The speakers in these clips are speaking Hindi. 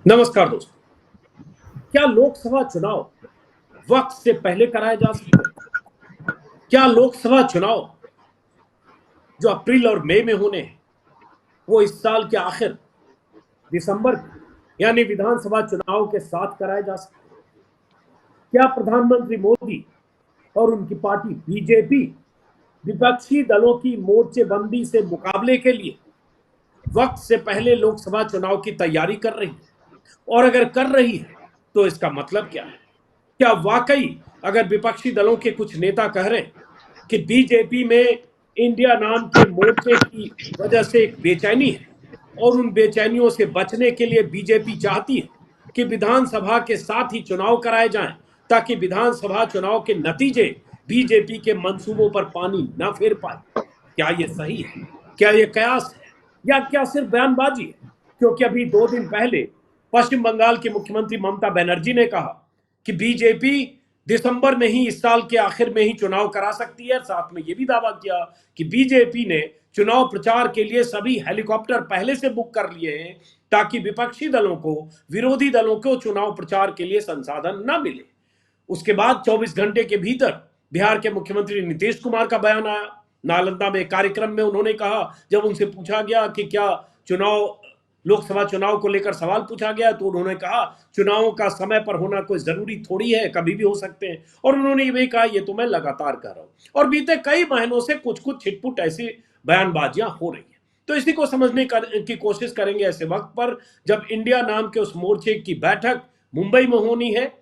नमस्कार दोस्तों। क्या लोकसभा चुनाव वक्त से पहले कराए जा सकते हैं? क्या लोकसभा चुनाव जो अप्रैल और मई में होने हैं वो इस साल के आखिर दिसंबर यानी विधानसभा चुनाव के साथ कराए जा सकते हैं? क्या प्रधानमंत्री मोदी और उनकी पार्टी बीजेपी विपक्षी दलों की मोर्चेबंदी से मुकाबले के लिए वक्त से पहले लोकसभा चुनाव की तैयारी कर रही है? और अगर कर रही है तो इसका मतलब क्या है? क्या वाकई अगर विपक्षी दलों के कुछ नेता कह रहे हैं कि बीजेपी में इंडिया नाम के मोर्चे की वजह से एक बेचैनी है और उन बेचैनियों से बचने के लिए बीजेपी चाहती है कि विधानसभा के साथ ही चुनाव कराए जाएं ताकि विधानसभा चुनाव के नतीजे बीजेपी के मंसूबों पर पानी न फेर पाए? क्या यह सही है? क्या यह कयास है या क्या सिर्फ बयानबाजी है? क्योंकि अभी 2 दिन पहले पश्चिम बंगाल की मुख्यमंत्री ममता बनर्जी ने कहा कि बीजेपी दिसंबर में ही इस साल के आखिर में ही चुनाव करा सकती है। साथ में यह भी दावा किया कि बीजेपी ने चुनाव प्रचार के लिए सभी हेलीकॉप्टर पहले से बुक कर लिए हैं ताकि विपक्षी दलों को, विरोधी दलों को चुनाव प्रचार के लिए संसाधन न मिले। उसके बाद 24 घंटे के भीतर बिहार के मुख्यमंत्री नीतीश कुमार का बयान आया। नालंदा में कार्यक्रम में उन्होंने कहा, जब उनसे पूछा गया कि क्या चुनाव लोकसभा चुनाव को लेकर सवाल पूछा गया तो उन्होंने कहा चुनावों का समय पर होना कोई जरूरी थोड़ी है, कभी भी हो सकते हैं। और उन्होंने ये भी कहा ये तो मैं लगातार कर रहा हूं। और बीते कई महीनों से कुछ कुछ छिटपुट ऐसी बयानबाजियां हो रही हैं। तो इसी को समझने की कोशिश करेंगे ऐसे वक्त पर जब इंडिया नाम के उस मोर्चे की बैठक मुंबई में होनी है।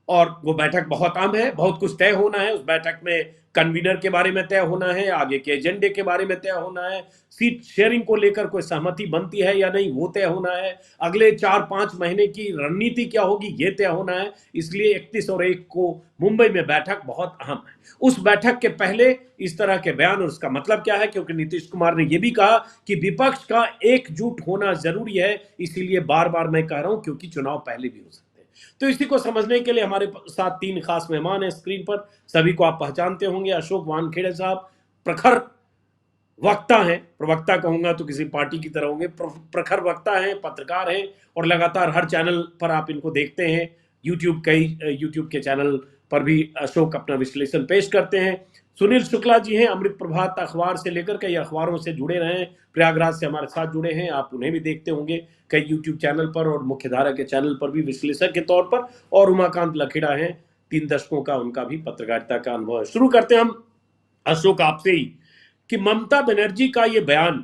और वो बैठक बहुत अहम है, बहुत कुछ तय होना है। उस बैठक में कन्वीनर के बारे में तय होना है, आगे के एजेंडे के बारे में तय होना है, सीट शेयरिंग को लेकर कोई सहमति बनती है या नहीं वो तय होना है, अगले 4-5 महीने की रणनीति क्या होगी ये तय होना है। इसलिए 31 और 1 को मुंबई में बैठक बहुत अहम है। उस बैठक के पहले इस तरह के बयान और उसका मतलब क्या है, क्योंकि नीतीश कुमार ने यह भी कहा कि विपक्ष का एकजुट होना जरूरी है। इसीलिए बार बार मैं कह रहा हूं क्योंकि चुनाव पहले भी हो सकते हैं। तो इसी को समझने के लिए हमारे साथ 3 खास मेहमान हैं स्क्रीन पर। सभी को आप पहचानते होंगे। अशोक वानखेड़े साहब प्रखर वक्ता हैं, प्रवक्ता कहूंगा तो किसी पार्टी की तरह होंगे। प्रखर वक्ता हैं, पत्रकार हैं और लगातार हर चैनल पर आप इनको देखते हैं। यूट्यूब के चैनल पर भी अशोक अपना विश्लेषण पेश करते हैं। सुनील शुक्ला जी हैं, अमृत प्रभात अखबार से लेकर कई अखबारों से जुड़े रहे हैं, प्रयागराज से हमारे साथ जुड़े हैं। आप उन्हें भी देखते होंगे कई यूट्यूब चैनल पर और मुख्यधारा के चैनल पर भी विश्लेषक के तौर पर। और उमाकांत लखेड़ा हैं, 3 दशकों का उनका भी पत्रकारिता का अनुभव है। शुरू करते हैं हम अशोक आपसे ही कि ममता बनर्जी का ये बयान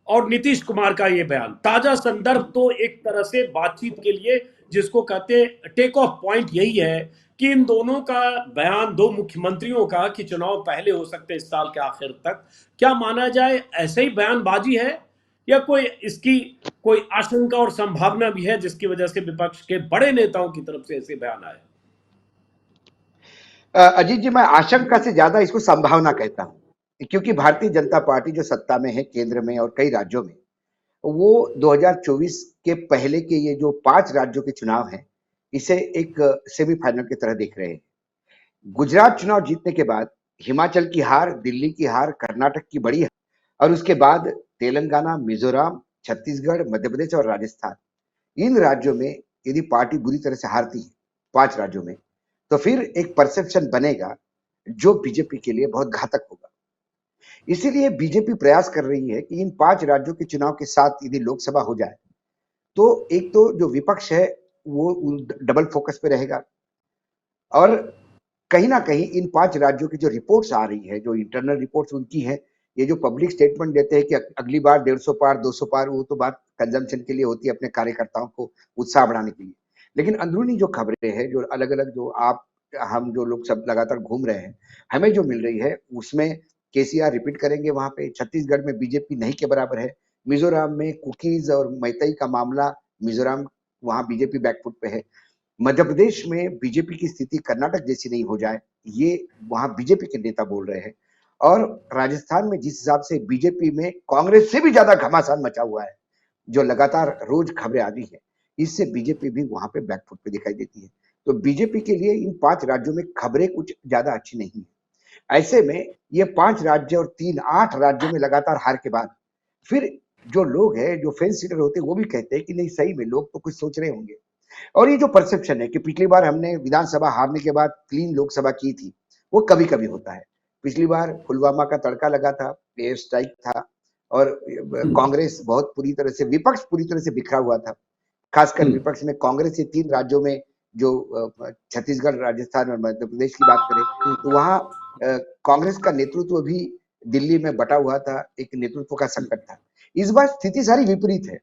और नीतीश कुमार का ये बयान, ताजा संदर्भ तो एक तरह से बातचीत के लिए जिसको कहते हैं टेक ऑफ पॉइंट यही है कि इन दोनों का बयान, दो मुख्यमंत्रियों का, कि चुनाव पहले हो सकते हैं इस साल के आखिर तक, क्या माना जाए ऐसे ही बयानबाजी है या कोई इसकी कोई आशंका और संभावना भी है जिसकी वजह से विपक्ष के बड़े नेताओं की तरफ से ऐसे बयान आए? अजीत जी, मैं आशंका से ज्यादा इसको संभावना कहता हूं, क्योंकि भारतीय जनता पार्टी जो सत्ता में है केंद्र में और कई राज्यों में, वो 2024 के पहले के ये जो 5 राज्यों के चुनाव हैं, इसे एक सेमीफाइनल की तरह देख रहे हैं। गुजरात चुनाव जीतने के बाद हिमाचल की हार, दिल्ली की हार, कर्नाटक की बड़ी हार और उसके बाद तेलंगाना, मिजोरम, छत्तीसगढ़, मध्य प्रदेश और राजस्थान, इन राज्यों में यदि पार्टी बुरी तरह से हारती है 5 राज्यों में, तो फिर एक परसेप्शन बनेगा जो बीजेपी के लिए बहुत घातक होगा। इसीलिए बीजेपी प्रयास कर रही है कि इन 5 राज्यों के चुनाव के साथ यदि लोकसभा हो जाए तो एक तो जो विपक्ष है वो डबल फोकस पे रहेगा और कहीं ना कहीं इन 5 राज्यों की जो रिपोर्ट्स आ रही है, जो इंटरनल रिपोर्ट्स उनकी है, ये जो पब्लिक स्टेटमेंट देते हैं कि अगली बार 150 पार 200 पार, वो तो बात कंजम्पशन के लिए होती है, अपने कार्यकर्ताओं को उत्साह बढ़ाने के लिए। लेकिन अंदरूनी जो खबरें हैं, जो अलग अलग जो आप हम जो लोग सब लगातार घूम रहे हैं, हमें जो मिल रही है उसमें केसीआर रिपीट करेंगे वहां पे। छत्तीसगढ़ में बीजेपी नहीं के बराबर है। मिजोरम में कुकीज और मैतई का मामला, मिजोरम वहां बीजेपी बैकफुट पे है। मध्य प्रदेश में बीजेपी की स्थिति कर्नाटक जैसी नहीं हो जाए, ये वहां बीजेपी के नेता बोल रहे हैं। और राजस्थान में जिस हिसाब से बीजेपी में कांग्रेस से भी ज्यादा घमासान मचा हुआ है, जो लगातार रोज खबरें आ रही है, इससे बीजेपी भी वहां पे बैकफुट पे दिखाई देती है। तो बीजेपी के लिए इन 5 राज्यों में खबरें कुछ ज्यादा अच्छी नहीं है। ऐसे में ये 5 राज्य और 8 राज्यों में लगातार हार के बाद फिर जो लोग हैं, जो फेंस सीटर होते हैं, वो भी कहते हैं कि नहीं, सही में लोग तो कुछ सोच रहे होंगे। और ये जो परसेप्शन है कि पिछली बार हमने विधानसभा हारने के बाद क्लीन लोकसभा की थी, वो कभी-कभी होता है। पिछली बार पुलवामा का तड़का लगा था, एयर स्ट्राइक था, और कांग्रेस बहुत पूरी तरह से, विपक्ष पूरी तरह से बिखरा हुआ था। खासकर विपक्ष में कांग्रेस के 3 राज्यों में, जो छत्तीसगढ़, राजस्थान और मध्य प्रदेश की बात करें, तो वहाँ कांग्रेस का नेतृत्व भी दिल्ली में बटा हुआ था, एक नेतृत्व का संकट था। इस बार स्थिति सारी विपरीत है।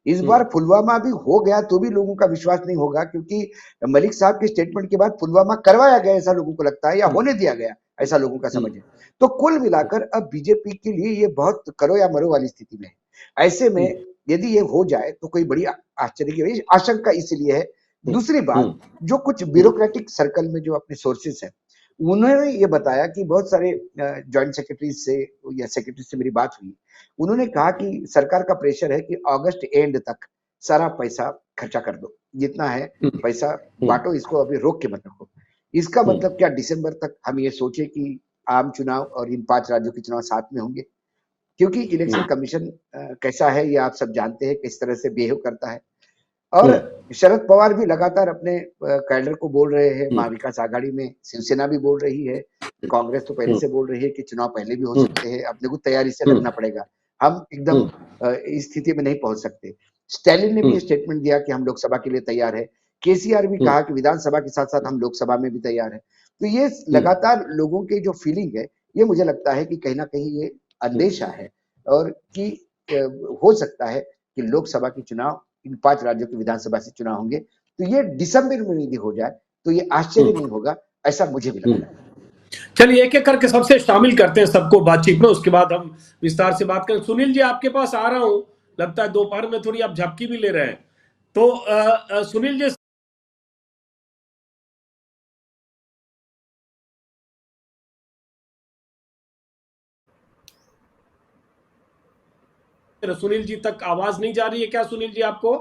इस बार पुलवामा भी हो गया तो भी लोगों का विश्वास नहीं होगा, क्योंकि मलिक साहब के स्टेटमेंट के बाद पुलवामा करवाया गया ऐसा लोगों को लगता है, या होने दिया गया ऐसा लोगों का समझ है। तो कुल मिलाकर अब बीजेपी के लिए ये बहुत करो या मरो वाली स्थिति में है। ऐसे में यदि ये हो जाए तो कोई बड़ी आश्चर्य की आशंका इसलिए है। दूसरी बात, जो कुछ ब्यूरोक्रेटिक सर्कल में जो अपने सोर्सेस है, उन्होंने ये बताया कि बहुत सारे जॉइंट सेक्रेटरी से या सेक्रेटरी से मेरी बात हुई, उन्होंने कहा कि सरकार का प्रेशर है कि अगस्त एंड तक सारा पैसा खर्चा कर दो, जितना है पैसा बांटो, इसको अभी रोक के मत रखो। इसका मतलब क्या दिसंबर तक हम ये सोचे कि आम चुनाव और इन 5 राज्यों के चुनाव साथ में होंगे? क्योंकि इलेक्शन कमीशन कैसा है ये आप सब जानते हैं, किस तरह से बिहेव करता है। और शरद पवार भी लगातार अपने कैडर को बोल रहे हैं, महाविकास आघाड़ी में शिवसेना भी बोल रही है, कांग्रेस तो पहले से बोल रही है कि चुनाव पहले भी हो सकते हैं, अपने को तैयारी से लगना पड़ेगा, हम एकदम इस स्थिति में नहीं पहुंच सकते। स्टैलिन ने भी स्टेटमेंट दिया कि हम लोकसभा के लिए तैयार है। केसीआर भी कहा कि विधानसभा के साथ साथ हम लोकसभा में भी तैयार है। तो ये लगातार लोगों के जो फीलिंग है, ये मुझे लगता है कि कहीं ना कहीं ये अंदेशा है, और कि हो सकता है कि लोकसभा के चुनाव, इन 5 राज्यों के विधानसभा से चुनाव होंगे, तो ये दिसंबर में यदि हो जाए तो ये आश्चर्य नहीं होगा, ऐसा मुझे भी लगता है। चलिए एक एक करके सबसे शामिल करते हैं सबको बातचीत में, उसके बाद हम विस्तार से बात करें। सुनील जी आपके पास आ रहा हूं, लगता है दोपहर में थोड़ी आप झपकी भी ले रहे हैं, तो सुनील जी, सुनील जी तक आवाज नहीं जा रही है क्या सुनील जी आपको?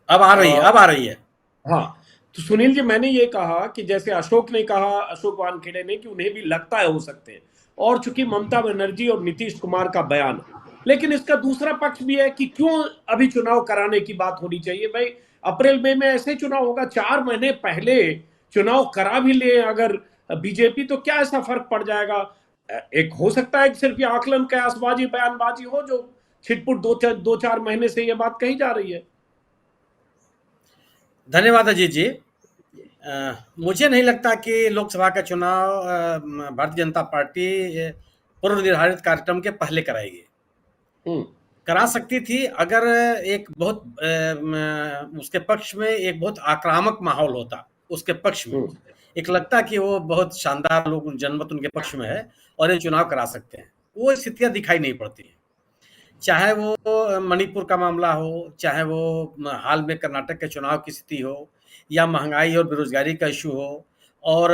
अब आ रही है, अब आ रही है। हाँ, तो सुनील जी मैंने ये कहा कि जैसे अशोक ने कहा, अशोक वानखेड़े ने, कि उन्हें भी लगता है हो सकते हैं, और चूंकि ममता बनर्जी और नीतीश कुमार का बयान, लेकिन इसका दूसरा पक्ष भी है कि क्यों अभी चुनाव कराने की बात होनी चाहिए भाई। अप्रैल मई में ऐसे चुनाव होगा, 4 महीने पहले चुनाव करा भी ले अगर बीजेपी, तो क्या ऐसा फर्क पड़ जाएगा? एक हो सकता है कि सिर्फ ये आकलन, कयासबाजी, बयानबाजी हो, जो छिटपुट 2-4 महीने से ये बात कही जा रही है। धन्यवाद अजीत जी। मुझे नहीं लगता कि लोकसभा का चुनाव भारतीय जनता पार्टी पूर्व निर्धारित कार्यक्रम के पहले कराएगी। करा सकती थी अगर एक बहुत उसके पक्ष में एक बहुत आक्रामक माहौल होता, उसके पक्ष में एक लगता कि वो बहुत शानदार लोग, जनमत उनके पक्ष में है और ये चुनाव करा सकते हैं। वो स्थितियां दिखाई नहीं पड़ती हैं, चाहे वो मणिपुर का मामला हो, चाहे वो हाल में कर्नाटक के चुनाव की स्थिति हो, या महंगाई और बेरोजगारी का इशू हो, और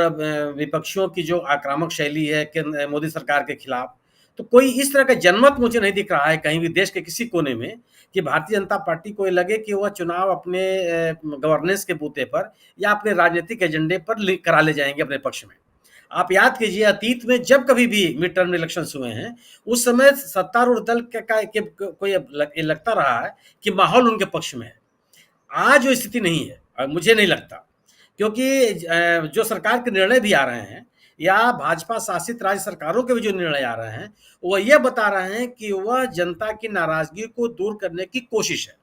विपक्षियों की जो आक्रामक शैली है कि मोदी सरकार के खिलाफ, तो कोई इस तरह का जनमत मुझे नहीं दिख रहा है कहीं भी देश के किसी कोने में कि भारतीय जनता पार्टी को लगे कि वह चुनाव अपने गवर्नेंस के बूते पर या अपने राजनीतिक एजेंडे पर करा ले जाएंगे अपने पक्ष में। आप याद कीजिए, अतीत में जब कभी भी मिड टर्म इलेक्शंस हुए हैं, उस समय सत्तारूढ़ दल को ये लगता रहा है कि माहौल उनके पक्ष में है। आज वो स्थिति नहीं है, मुझे नहीं लगता, क्योंकि जो सरकार के निर्णय भी आ रहे हैं या भाजपा शासित राज्य सरकारों के भी जो निर्णय आ रहे हैं, वह यह बता रहे हैं कि वह जनता की नाराजगी को दूर करने की कोशिश है।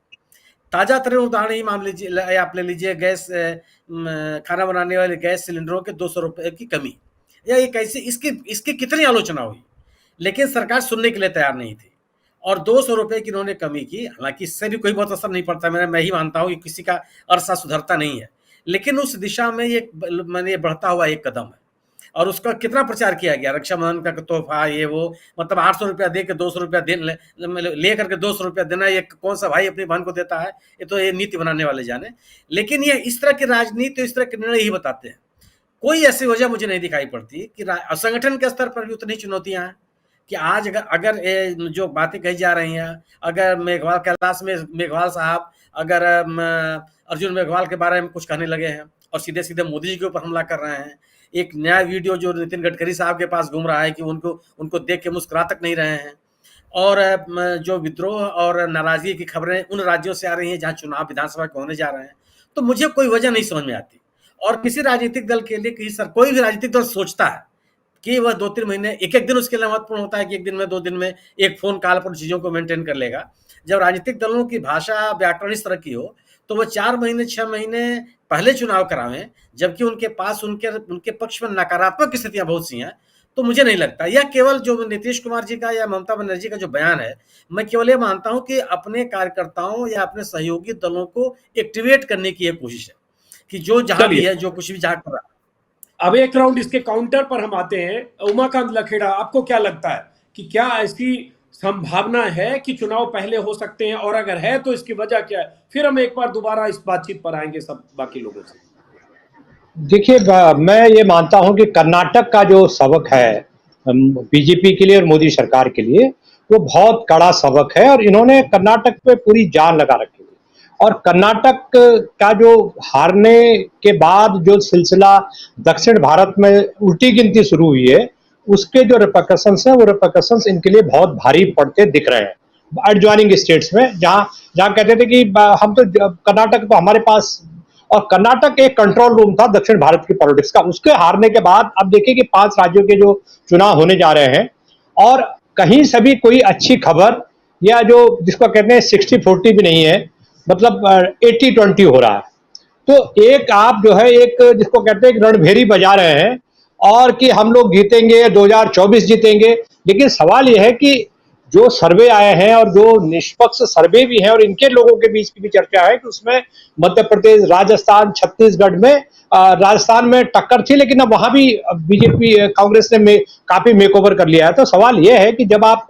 ताजा तरीन उदाहरण ही मान लीजिए, आप ले लीजिए गैस, खाना बनाने वाले गैस सिलेंडरों के 200 रुपए की कमी, या ये कैसे, इसकी कितनी आलोचना हुई, लेकिन सरकार सुनने के लिए तैयार नहीं थी, और 200 रुपए की इन्होंने कमी की। हालांकि इससे भी कोई बहुत असर नहीं पड़ता, मैं ही मानता हूँ कि किसी का अरसा सुधरता नहीं है, लेकिन उस दिशा में ये मैंने बढ़ता हुआ एक कदम है। और उसका कितना प्रचार किया गया, रक्षाबंधन का तोहफा, ये वो, मतलब 800 रुपया दे के 200 रुपया ले करके 200 रुपया देना, ये कौन सा भाई अपनी बहन को देता है? ये तो ये नीति बनाने वाले जाने। लेकिन ये इस तरह की राजनीति, इस तरह के निर्णय ही बताते हैं। कोई ऐसी वजह मुझे नहीं दिखाई पड़ती कि संगठन के स्तर पर भी उतनी चुनौतियां हैं कि आज अगर जो बातें कही जा रही हैं, अगर मेघवाल, कैलाश में मेघवाल साहब अगर अर्जुन मेघवाल के बारे में कुछ कहने लगे हैं और सीधे सीधे मोदी जी के ऊपर हमला कर रहे हैं, एक नया वीडियो जो नितिन गडकरी साहब के पास घूम रहा है कि उनको देख के मुस्कुरा तक नहीं रहे हैं, और जो विद्रोह और नाराजगी की खबरें उन राज्यों से आ रही हैं जहां चुनाव विधानसभा के होने जा रहे हैं, तो मुझे कोई वजह नहीं समझ में आती। और किसी राजनीतिक दल के लिए कोई भी राजनीतिक दल सोचता है कि वह 2-3 महीने, एक-एक दिन उसके लिए महत्वपूर्ण होता है कि 1 दिन में 2 दिन में एक फ़ोन कॉल पर चीज़ों को मेंटेन कर लेगा। जब राजनीतिक दलों की भाषा व्याकरण इस तरह की हो, तो वो 4 महीने 6 महीने पहले चुनाव करावें, जबकि उनके पास उनके पक्ष में नकारात्मक स्थितियाँ बहुत सी हैं। तो मुझे नहीं लगता, यह केवल जो नीतीश कुमार जी का या ममता बनर्जी का जो बयान है, मैं केवल ये मानता हूँ कि अपने कार्यकर्ताओं या अपने सहयोगी दलों को एक्टिवेट करने की ये कोशिश है, कि जो जहाँ भी है, जो कुछ भी जहाँ कर रहा है। अब एक राउंड इसके काउंटर पर हम आते हैं। उमाकांत लखेड़ा, आपको क्या लगता है कि क्या ऐसी संभावना है कि चुनाव पहले हो सकते हैं, और अगर है तो इसकी वजह क्या है? फिर हम एक बार दोबारा इस बातचीत पर आएंगे सब बाकी लोगों से। देखिए, मैं ये मानता हूं कि कर्नाटक का जो सबक है बीजेपी के लिए और मोदी सरकार के लिए, वो बहुत कड़ा सबक है और इन्होंने कर्नाटक पे पूरी जान लगा रखी है। और कर्नाटक का जो हारने के बाद जो सिलसिला दक्षिण भारत में उल्टी गिनती शुरू हुई है, उसके जो रिपरकशंस हैं, वो रिपरकशंस इनके लिए बहुत भारी पड़ते दिख रहे हैं एडजॉइनिंग स्टेट्स में, जहां जहां कहते थे कि हम तो कर्नाटक तो हमारे पास, और कर्नाटक एक कंट्रोल रूम था दक्षिण भारत की पॉलिटिक्स का। उसके हारने के बाद अब देखिए कि 5 राज्यों के जो चुनाव होने जा रहे हैं, और कहीं से भी कोई अच्छी खबर या जो जिसको कहते हैं 60-40 भी नहीं है, मतलब 80-20 हो रहा है। तो एक आप जो है एक जिसको कहते हैं रणभेरी बजा रहे हैं, और कि हम लोग जीतेंगे, 2024 जीतेंगे। लेकिन सवाल यह है कि जो सर्वे आए हैं और जो निष्पक्ष सर्वे भी हैं, और इनके लोगों के बीच की भी चर्चा है कि उसमें मध्य प्रदेश, राजस्थान, छत्तीसगढ़ में राजस्थान में टक्कर थी, लेकिन अब वहां भी बीजेपी कांग्रेस ने काफी मेकओवर कर लिया है। तो सवाल यह है कि जब आप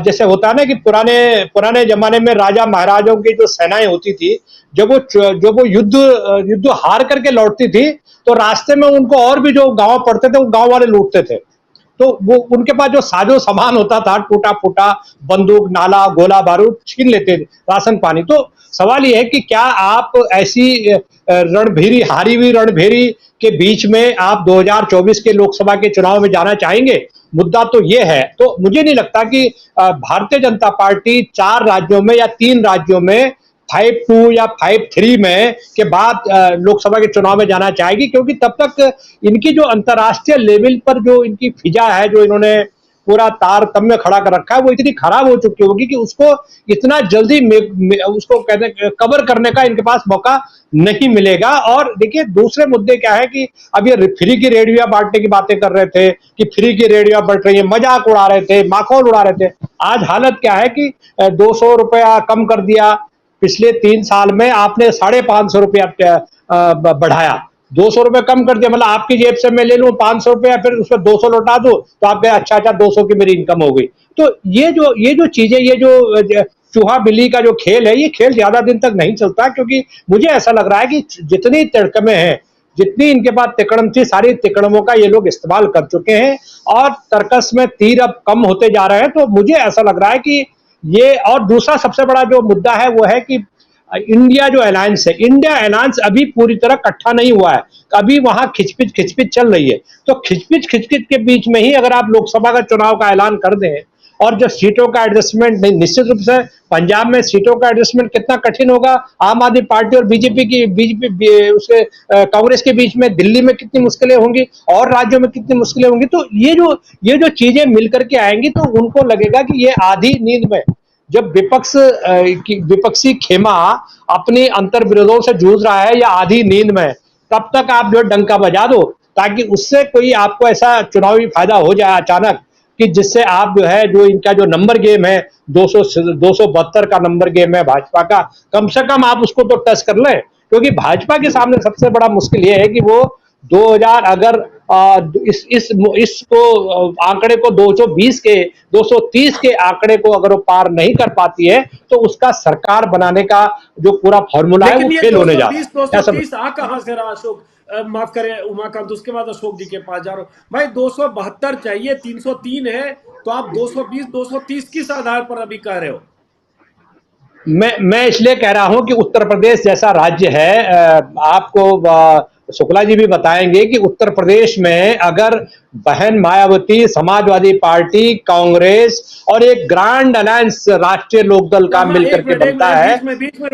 जैसे होता है ना कि पुराने जमाने में राजा महाराजों की जो सेनाएं होती थी, जब वो युद्ध हार करके लौटती थी, तो रास्ते में उनको और भी जो गांव पड़ते थे, वो गांव वाले लूटते थे। तो वो उनके पास जो साजो सामान होता था, टूटा फूटा बंदूक, नाला, गोला बारूद छीन लेते थे, राशन पानी। तो सवाल यह है कि क्या आप ऐसी रणभेरी, हारी हुई रणभेरी के बीच में आप 2024 के लोकसभा के चुनाव में जाना चाहेंगे? मुद्दा तो ये है। तो मुझे नहीं लगता कि भारतीय जनता पार्टी 4 राज्यों में या 3 राज्यों में 5-2 या 5-3 में के बाद लोकसभा के चुनाव में जाना चाहेगी, क्योंकि तब तक इनकी जो अंतर्राष्ट्रीय लेवल पर जो इनकी फिजा है, जो इन्होंने पूरा तारतम्य खड़ा कर रखा है, वो इतनी खराब हो चुकी होगी कि उसको इतना जल्दी उसको कवर करने का इनके पास मौका नहीं मिलेगा। और देखिए दूसरे मुद्दे क्या है कि अब ये फ्री की रेडियो बांटने की बातें कर रहे थे कि फ्री की रेडियो बढ़ रही है, मजाक उड़ा रहे थे, माखौल उड़ा रहे थे। आज हालत क्या है कि 200 रुपया कम कर दिया, पिछले 3 साल में आपने 550 रुपया बढ़ाया, 200 रुपये कम कर दिया, मतलब आपकी जेब से मैं ले लूं 500 रुपया, फिर उसमें 200 लौटा दूं, तो आप अच्छा 200 की मेरी इनकम हो गई। तो ये जो चीजें, ये जो चूहा बिल्ली का जो खेल है, ये खेल ज्यादा दिन तक नहीं चलता, क्योंकि मुझे ऐसा लग रहा है कि जितनी तिकड़में हैं, जितनी इनके पास तिकड़म थी, सारी तिकड़मों का ये लोग इस्तेमाल कर चुके हैं, और तर्कस में तीर अब कम होते जा रहे हैं। तो मुझे ऐसा लग रहा है कि ये, और दूसरा सबसे बड़ा जो मुद्दा है वो है कि इंडिया जो अलायंस है, इंडिया अलायंस अभी पूरी तरह इकट्ठा नहीं हुआ है, अभी वहां खिचपिच चल रही है। तो खिचपिच के बीच में ही अगर आप लोकसभा का चुनाव का ऐलान कर दें, और जो सीटों का एडजस्टमेंट, निश्चित रूप से पंजाब में सीटों का एडजस्टमेंट कितना कठिन होगा, आम आदमी पार्टी और बीजेपी उसके कांग्रेस के बीच में, दिल्ली में कितनी मुश्किलें होंगी, और राज्यों में कितनी मुश्किलें होंगी। तो ये जो चीजें मिलकर के आएंगी, तो उनको लगेगा कि ये आधी नींद में, जब विपक्षी खेमा अपनी अंतर विरोधों से जूझ रहा है या आधी नींद में, तब तक आप जो डंका बजा दो, ताकि उससे कोई आपको ऐसा चुनावी फायदा हो जाए अचानक, कि जिससे आप जो है, जो इनका जो नंबर गेम है 272 का नंबर गेम है भाजपा का, कम से कम आप उसको तो टच कर लें। क्योंकि भाजपा के सामने सबसे बड़ा मुश्किल यह है कि वो 2000 अगर इसको आंकड़े को 230 के आंकड़े को अगर वो पार नहीं कर पाती है, तो उसका सरकार बनाने का जो पूरा फॉर्मूला है वो फेल होने जा रहा है। 230 आ कहां से रहा अशोक? माफ करें उमाकांत, उसके बाद अशोक जी के पास जा रहा हूं। भाई 272 चाहिए, 303 है, तो आप 220 230 किस आधार पर अभी कह रहे हो? मैं इसलिए कह रहा हूं कि उत्तर प्रदेश जैसा राज्य है, आपको शुक्ला जी भी बताएंगे कि उत्तर प्रदेश में अगर बहन मायावती, समाजवादी पार्टी, कांग्रेस और एक ग्रांड अलायंस राष्ट्रीय लोकदल का मिलकर के बनता है। बीच में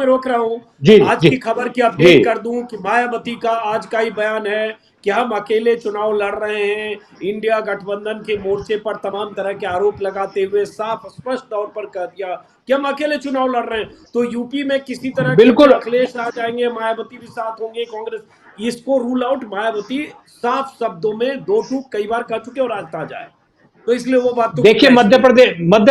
रोक रहा हूं। जी आज जी की खबर की जी अपडेट कर दूं कि मायावती का आज का ही बयान है कि हम अकेले चुनाव लड़ रहे हैं। इंडिया गठबंधन के मोर्चे पर तमाम तरह के आरोप लगाते हुए साफ स्पष्ट तौर पर कह दिया कि हम अकेले चुनाव लड़ रहे हैं। तो यूपी में किसी तरह के बिल्कुल अखिलेश आ जाएंगे, मायावती भी साथ होंगे, कांग्रेस, इसको रूल आउट मायावती साफ शब्दों में दो टूक कई बार कह चुके और आज ताजा है। तो इसलिए वो बात तो देखिए, मध्य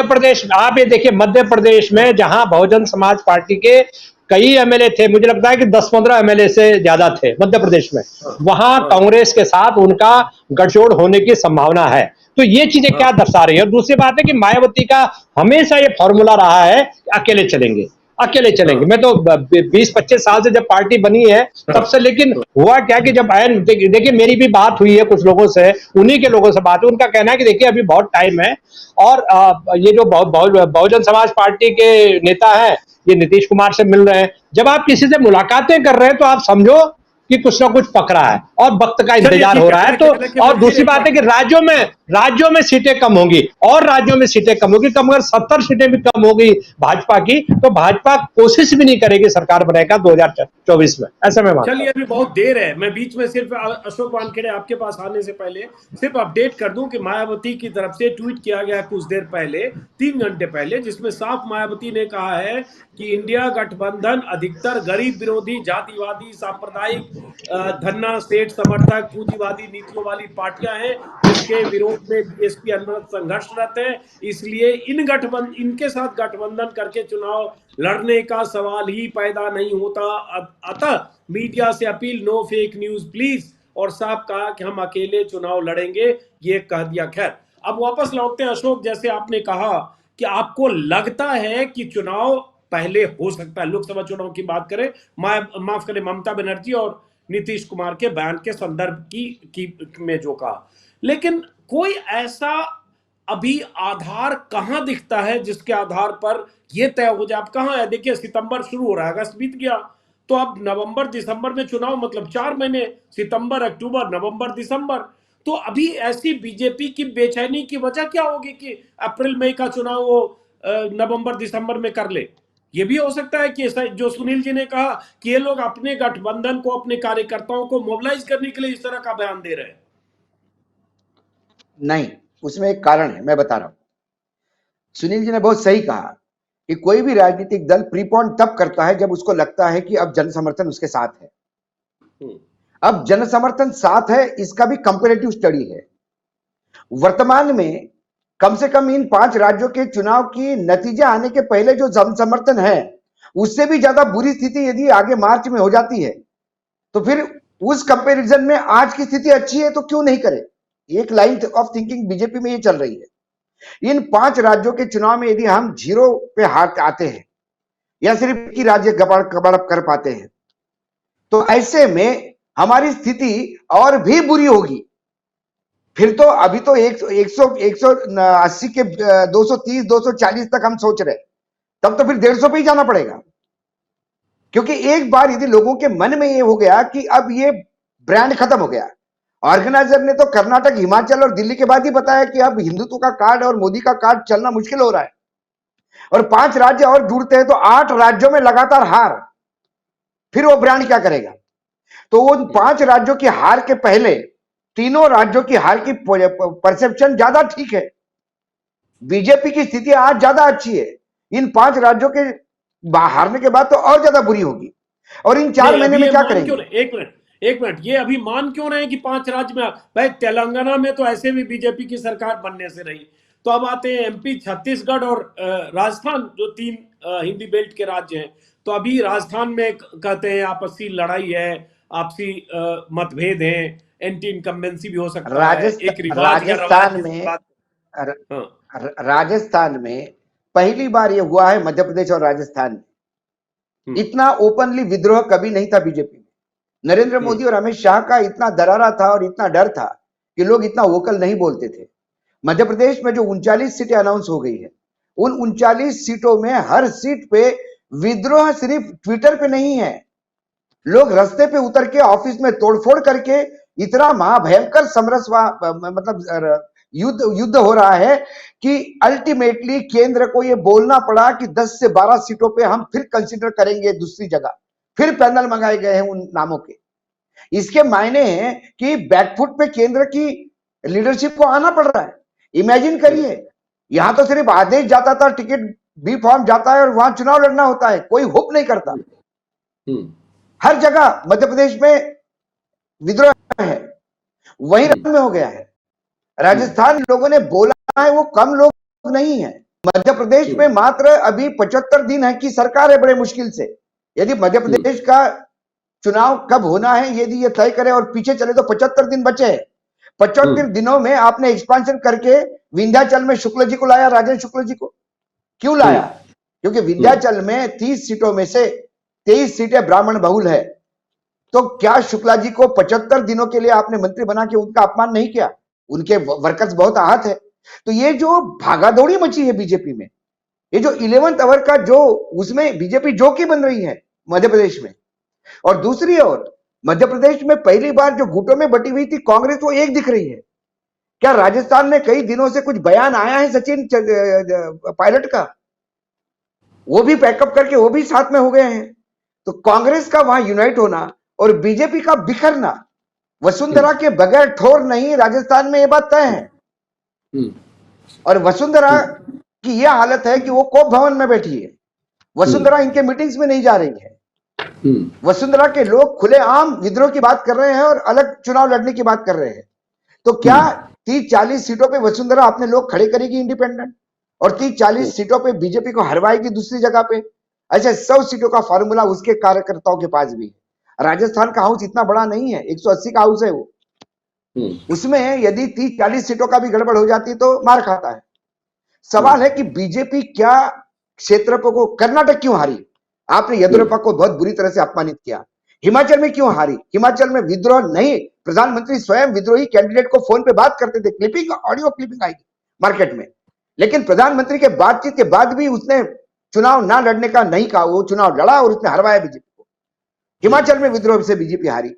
प्रदेश आप ये देखिए, मध्य प्रदेश में जहां बहुजन समाज पार्टी के कई एमएलए थे, मुझे लगता है कि 10-15 एमएलए से ज्यादा थे मध्य प्रदेश में, वहां कांग्रेस के साथ उनका गठजोड़ होने की संभावना है। तो ये चीजें क्या दर्शा रही है। और दूसरी बात है कि मायावती का हमेशा ये फॉर्मूला रहा है कि अकेले चलेंगे, अकेले चलेंगे। मैं तो 20-25 साल से जब पार्टी बनी है तब से, लेकिन हुआ क्या कि जब देखिए मेरी भी बात हुई है कुछ लोगों से, उन्हीं के लोगों से बात हुई, उनका कहना है कि देखिए अभी बहुत टाइम है और ये जो बहुजन समाज पार्टी के नेता हैं ये नीतीश कुमार से मिल रहे हैं। जब आप किसी से मुलाकातें कर रहे हैं तो आप समझो कि कुछ ना कुछ पकड़ा है और वक्त का इंतजार हो रहा है। तो और दूसरी बात है कि राज्यों में सीटें कम होंगी और राज्यों में सीटें कम होगी। कम अगर 70 सीटें भी कम होगी भाजपा की, तो भाजपा कोशिश भी नहीं करेगी सरकार बनाएगा 2024 में, ऐसा मैं मानता हूं। चलिए, अभी बहुत देर है। मैं बीच में सिर्फ अशोक वानखेड़े आपके पास आने से पहले सिर्फ अपडेट कर दूं कि मायावती की तरफ से ट्वीट किया गया कुछ देर पहले, 3 घंटे पहले, जिसमें साफ मायावती ने कहा है कि इंडिया गठबंधन अधिकतर गरीब विरोधी, जातिवादी, सांप्रदायिक, धन्ना सेठ समर्थक, पूंजीवादी नीतियों वाली पार्टियां हैं जिसके विरोध में बीएसपी अनवरत संघर्षरत है। इसलिए इनके साथ गठबंधन करके चुनाव लड़ने का सवाल ही पैदा नहीं होता। अतः मीडिया से अपील, नो फेक न्यूज प्लीज। और साफ कहा कि हम अकेले चुनाव लड़ेंगे, ये कह दिया। खैर, अब वापस लौटते हैं अशोक, जैसे आपने कहा कि आपको लगता है कि चुनाव पहले हो सकता है, लोकसभा चुनाव की बात करें, माफ करें, ममता बनर्जी और नीतीश कुमार के बयान के संदर्भ की में जो कहा, लेकिन कोई ऐसा अभी आधार कहां दिखता है जिसके आधार पर यह तय हो जाए? अब कहां है? देखिए, सितंबर शुरू हो रहा है, अगस्त बीत गया, तो अब नवंबर दिसंबर में चुनाव, मतलब 4 महीने, सितंबर, अक्टूबर, नवंबर, दिसंबर। तो अभी ऐसी बीजेपी की बेचैनी की वजह क्या होगी कि अप्रैल मई का चुनाव वो नवंबर दिसंबर में कर ले? ये भी हो सकता है कि जो सुनील जी ने कहा कि ये लोग अपने गठबंधन को, अपने कार्यकर्ताओं को मोबिलाइज करने के लिए इस तरह का बयान दे रहे हैं। नहीं, उसमें एक कारण है, मैं बता रहा हूं। सुनील जी ने बहुत सही कहा कि कोई भी राजनीतिक दल प्रीपोन तब करता है जब उसको लगता है कि अब जन समर्थन उसके साथ है। अब जन समर्थन साथ है, इसका भी कंपैरेटिव स्टडी है। वर्तमान में कम से कम इन 5 राज्यों के चुनाव की नतीजे आने के पहले जो जन समर्थन है, उससे भी ज्यादा बुरी स्थिति यदि आगे मार्च में हो जाती है, तो फिर उस कंपैरिजन में आज की स्थिति अच्छी है तो क्यों नहीं करे। एक लाइन ऑफ थिंकिंग बीजेपी में ये चल रही है। इन 5 राज्यों के चुनाव में यदि हम 0 पे हाथ आते हैं या सिर्फ एक ही राज्य गड़बड़ कर पाते हैं, तो ऐसे में हमारी स्थिति और भी बुरी होगी। फिर तो अभी तो 180 के 230 240 तक हम सोच रहे, तब तो फिर 150 पे ही जाना पड़ेगा। क्योंकि एक बार यदि लोगों के मन में ये हो गया कि अब ये ब्रांड खत्म हो गया। ऑर्गेनाइजर ने तो कर्नाटक, हिमाचल और दिल्ली के बाद ही बताया कि अब हिंदुत्व का कार्ड और मोदी का कार्ड चलना मुश्किल हो रहा है, और 5 राज्य और जुड़ते हैं तो 8 राज्यों में लगातार हार, फिर वो ब्रांड क्या करेगा। तो वो 5 राज्यों की हार के पहले तीनों राज्यों की हार की परसेप्शन ज्यादा ठीक है। बीजेपी की स्थिति आज ज्यादा अच्छी है, इन 5 राज्यों के हारने के बाद तो और ज्यादा बुरी होगी। और इन 4 महीने में क्या करेंगे? एक मिनट, ये अभी मान क्यों रहे हैं कि 5 राज्य में? भाई, तेलंगाना में तो ऐसे भी बीजेपी की सरकार बनने से रही। तो अब आते हैं एमपी, छत्तीसगढ़ और राजस्थान, जो 3 हिंदी बेल्ट के राज्य हैं। तो अभी राजस्थान में कहते हैं आपसी लड़ाई है, आपसी मतभेद है, एंटी इनकम्बेंसी भी हो सकता है, एक राजस्थान में पहली बार ये हुआ है, मध्य प्रदेश और राजस्थान में इतना ओपनली विद्रोह कभी नहीं था बीजेपी में। नरेंद्र मोदी और अमित शाह का इतना दरारा था और इतना डर था कि लोग इतना वोकल नहीं बोलते थे। मध्य प्रदेश में जो 39 सीटें अनाउंस हो गई है, उन 39 सीटों में हर सीट पे विद्रोह सिर्फ ट्विटर पे नहीं है, लोग रास्ते पे उतर के ऑफिस में तोड़फोड़ करके इतना महाभयंकर मतलब युद्ध हो रहा है कि अल्टीमेटली केंद्र को यह बोलना पड़ा कि 10 से 12 सीटों पे हम फिर कंसीडर करेंगे दूसरी जगह, फिर पैनल मंगाए गए हैं उन नामों के। इसके मायने हैं कि बैकफुट पे केंद्र की लीडरशिप को आना पड़ रहा है। इमेजिन करिए, यहां तो सिर्फ आदेश जाता था, टिकट बी फॉर्म जाता है और वहां चुनाव लड़ना होता है, कोई होप नहीं करता। हर जगह मध्य प्रदेश में विद्रोह है, वही रंग में हो गया है। राजस्थान लोगों ने बोला है, वो कम लोग नहीं है। मध्य प्रदेश में मात्र अभी 75 दिन है कि सरकार है, बड़े मुश्किल से। यदि मध्य प्रदेश का चुनाव कब होना है यदि ये तय करे और पीछे चले तो 75 दिन बचे हैं। 75 दिनों में आपने एक्सपांशन करके विंध्याचल में शुक्ल जी को लाया, राजेंद्र शुक्ल जी को क्यों लाया? क्योंकि विंध्याचल में 30 सीटों में से 23 सीटें ब्राह्मण बहुल है। तो क्या शुक्ला जी को 75 दिनों के लिए आपने मंत्री बना के उनका अपमान नहीं किया? उनके वर्कर्स बहुत आहत है। तो ये जो भागादौड़ी मची है बीजेपी में, ये जो 11th आवर का जो उसमें बीजेपी जोकी बन रही है मध्य प्रदेश में, और दूसरी ओर मध्य प्रदेश में पहली बार जो गुटों में बटी हुई थी कांग्रेस, वो एक दिख रही है। क्या राजस्थान में कई दिनों से कुछ बयान आया है सचिन पायलट का? वो भी पैकअप करके वो भी साथ में हो गए हैं। तो कांग्रेस का वहां यूनाइट होना और बीजेपी का बिखरना, वसुंधरा के बगैर ठोर नहीं, राजस्थान में ये बात तय है। और वसुंधरा की यह हालत है कि वो कोप भवन में बैठी है, वसुंधरा इनके मीटिंग्स में नहीं जा रही है। वसुंधरा के लोग खुलेआम विद्रोह की बात कर रहे हैं और अलग चुनाव लड़ने की बात कर रहे हैं। तो क्या 30-40 सीटों पे वसुंधरा अपने लोग खड़े करेगी इंडिपेंडेंट, और 30-40 सीटों पे बीजेपी को हरवाएगी दूसरी जगह पे? ऐसे 100 सीटों का फॉर्मूला उसके कार्यकर्ताओं के पास भी है। राजस्थान का हाउस इतना बड़ा नहीं है, 180 का हाउस है वो। उसमें यदि 30-40 सीटों का भी गड़बड़ हो जाती तो मार खाता है। सवाल है कि बीजेपी क्या क्षेत्रों को, कर्नाटक क्यों हारी? आपने येदियुरप्पा को बहुत बुरी तरह से अपमानित किया। हिमाचल में क्यों हारी? हिमाचल में विद्रोह नहीं, प्रधानमंत्री स्वयं विद्रोही कैंडिडेट को फोन पे बात करते थे, क्लिपिंग, ऑडियो क्लिपिंग आएगी मार्केट में, लेकिन प्रधानमंत्री के बातचीत के बाद भी उसने चुनाव ना लड़ने का नहीं कहा। वो चुनाव लड़ा और उसने हरवाया बीजेपी को। हिमाचल में विद्रोह से बीजेपी हारी।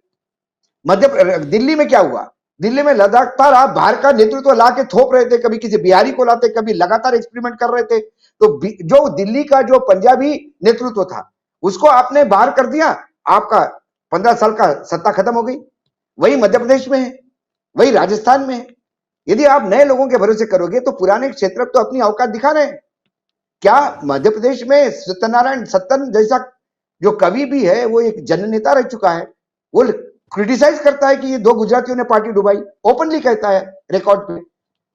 दिल्ली में क्या हुआ? दिल्ली में लगातार आप बाहर का नेतृत्व ला के थोप रहे थे, कभी किसी बिहारी को लाते, कभी लगातार एक्सपेरिमेंट कर रहे थे। तो जो दिल्ली का जो पंजाबी नेतृत्व था उसको आपने बाहर कर दिया, आपका 15 साल का सत्ता खत्म हो गई। वही मध्य प्रदेश में है, वही राजस्थान में है। यदि आप नए लोगों के भरोसे करोगे तो पुराने क्षेत्र तो अपनी औकात दिखा रहे हैं। क्या मध्य प्रदेश में सत्यनारायण सत्तन जैसा जो कवि भी है, वो एक जननेता रह चुका है, वो क्रिटिसाइज करता है कि ये 2 गुजरातियों ने पार्टी डुबाई, ओपनली कहता है रिकॉर्ड पे।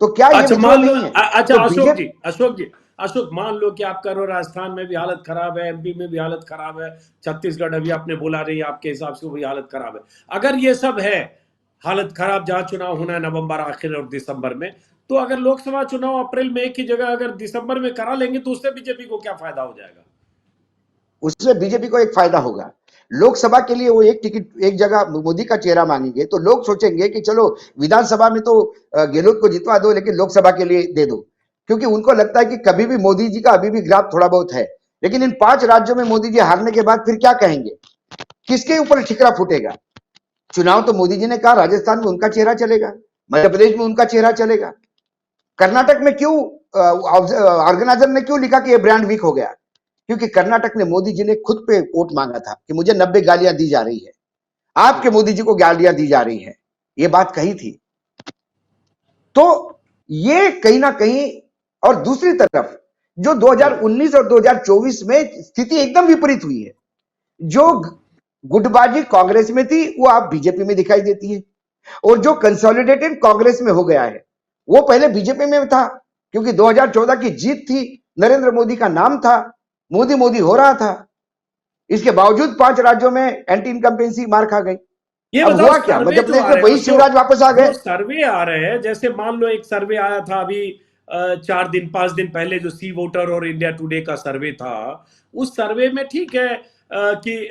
तो क्या ये मान लो, नहीं है? अच्छा तो अशोक मान लो कि आप करो राजस्थान में भी हालत खराब है, एमपी में भी हालत खराब है, छत्तीसगढ़ अभी आपने बोला रही, आपके हिसाब से भी हालत खराब है। अगर ये सब है हालत खराब, जहां चुनाव होना है नवंबर आखिर और दिसंबर में, तो अगर लोकसभा चुनाव अप्रैल में की जगह अगर दिसंबर में करा लेंगे तो उससे बीजेपी को क्या फायदा हो जाएगा? उससे बीजेपी को एक फायदा होगा। लोकसभा के लिए वो एक टिकट, एक जगह मोदी का चेहरा मांगेंगे तो लोग सोचेंगे कि चलो विधानसभा में तो गहलोत को जितवा दो, लेकिन लोकसभा के लिए दे दो, क्योंकि उनको लगता है कि कभी भी मोदी जी का अभी भी ग्राफ थोड़ा बहुत है। लेकिन इन 5 राज्यों में मोदी जी हारने के बाद फिर क्या कहेंगे? किसके ऊपर ठिकरा फूटेगा? चुनाव तो मोदी जी ने कहा राजस्थान में उनका चेहरा चलेगा, मध्य प्रदेश में उनका चेहरा चलेगा। कर्नाटक में क्यों ऑर्गेनाइजर ने क्यों लिखा कि ये ब्रांड वीक हो गया? क्योंकि कर्नाटक में मोदी जी ने खुद पे वोट मांगा था कि मुझे 90 गालियां दी जा रही है, आपके मोदी जी को गालियां दी जा रही है, ये बात कही थी। तो ये कहीं ना कहीं, और दूसरी तरफ जो 2019 और 2024 में स्थिति एकदम विपरीत हुई है। जो गुटबाजी कांग्रेस में थी वो आप बीजेपी में दिखाई देती है, और जो कंसोलिडेटेड कांग्रेस में हो गया है वो पहले बीजेपी में था, क्योंकि 2014 की जीत थी, नरेंद्र मोदी का नाम था, मोदी मोदी हो रहा था। इसके बावजूद 5 राज्यों में एंटी इनकम्पेंसी मार खा गई। ये अब हुआ क्या? मध्य प्रदेश में वही शिवराज वापस आ गए। सर्वे आ रहे हैं, जैसे मान लो एक सर्वे आया था अभी 4-5 दिन पहले, जो सी वोटर और इंडिया टुडे का सर्वे था। उस सर्वे में ठीक है कि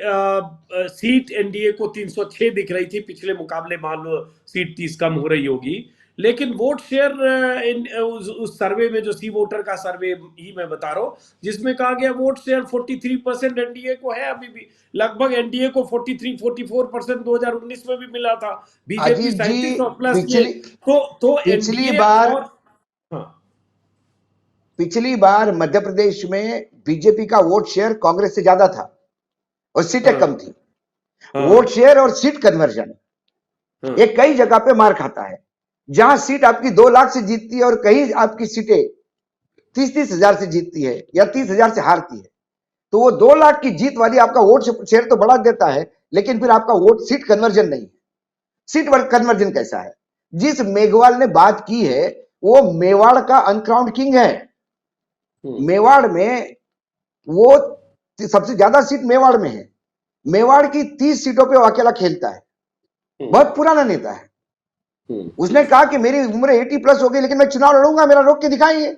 सीट एनडीए को 306 दिख रही थी, पिछले मुकाबले मान लो सीट 30 कम हो रही होगी, लेकिन वोट शेयर उस सर्वे में, जो सी वोटर का सर्वे ही मैं बता रहा हूँ, जिसमें कहा गया वोट शेयर 43% एनडीए को है अभी भी। लगभग एनडीए को 43-44% 2019 में भी मिला था, बीजेपी अजीत जी 37 और प्लस ये। पिछली तो पिछली एनडीए बार और हाँ पिछली बार मध्य प्रदेश में बीजेपी का वोट शेयर कांग्रेस से ज्यादा था और सीटें कम थी। वोट शेयर और सीट कन्वर्जन ये कई जगह पे मार खाता है। जहां सीट आपकी 2 लाख से जीतती है और कहीं आपकी सीटें 30-30 हजार से जीतती है या 30 हजार से हारती है, तो वो 2 लाख की जीत वाली आपका वोट शेयर तो बढ़ा देता है, लेकिन फिर आपका वोट सीट कन्वर्जन नहीं है। सीट कन्वर्जन कैसा है? जिस मेघवाल ने बात की है वो मेवाड़ का अनक्राउंड किंग है। मेवाड़ में वो सबसे ज्यादा सीट मेवाड़ में है। मेवाड़ की 30 सीटों पे वो अकेला खेलता है। बहुत पुराना नेता है। उसने कहा कि मेरी उम्र 80 प्लस हो गई लेकिन मैं चुनाव लड़ूंगा, मेरा रोक के दिखाएंगे।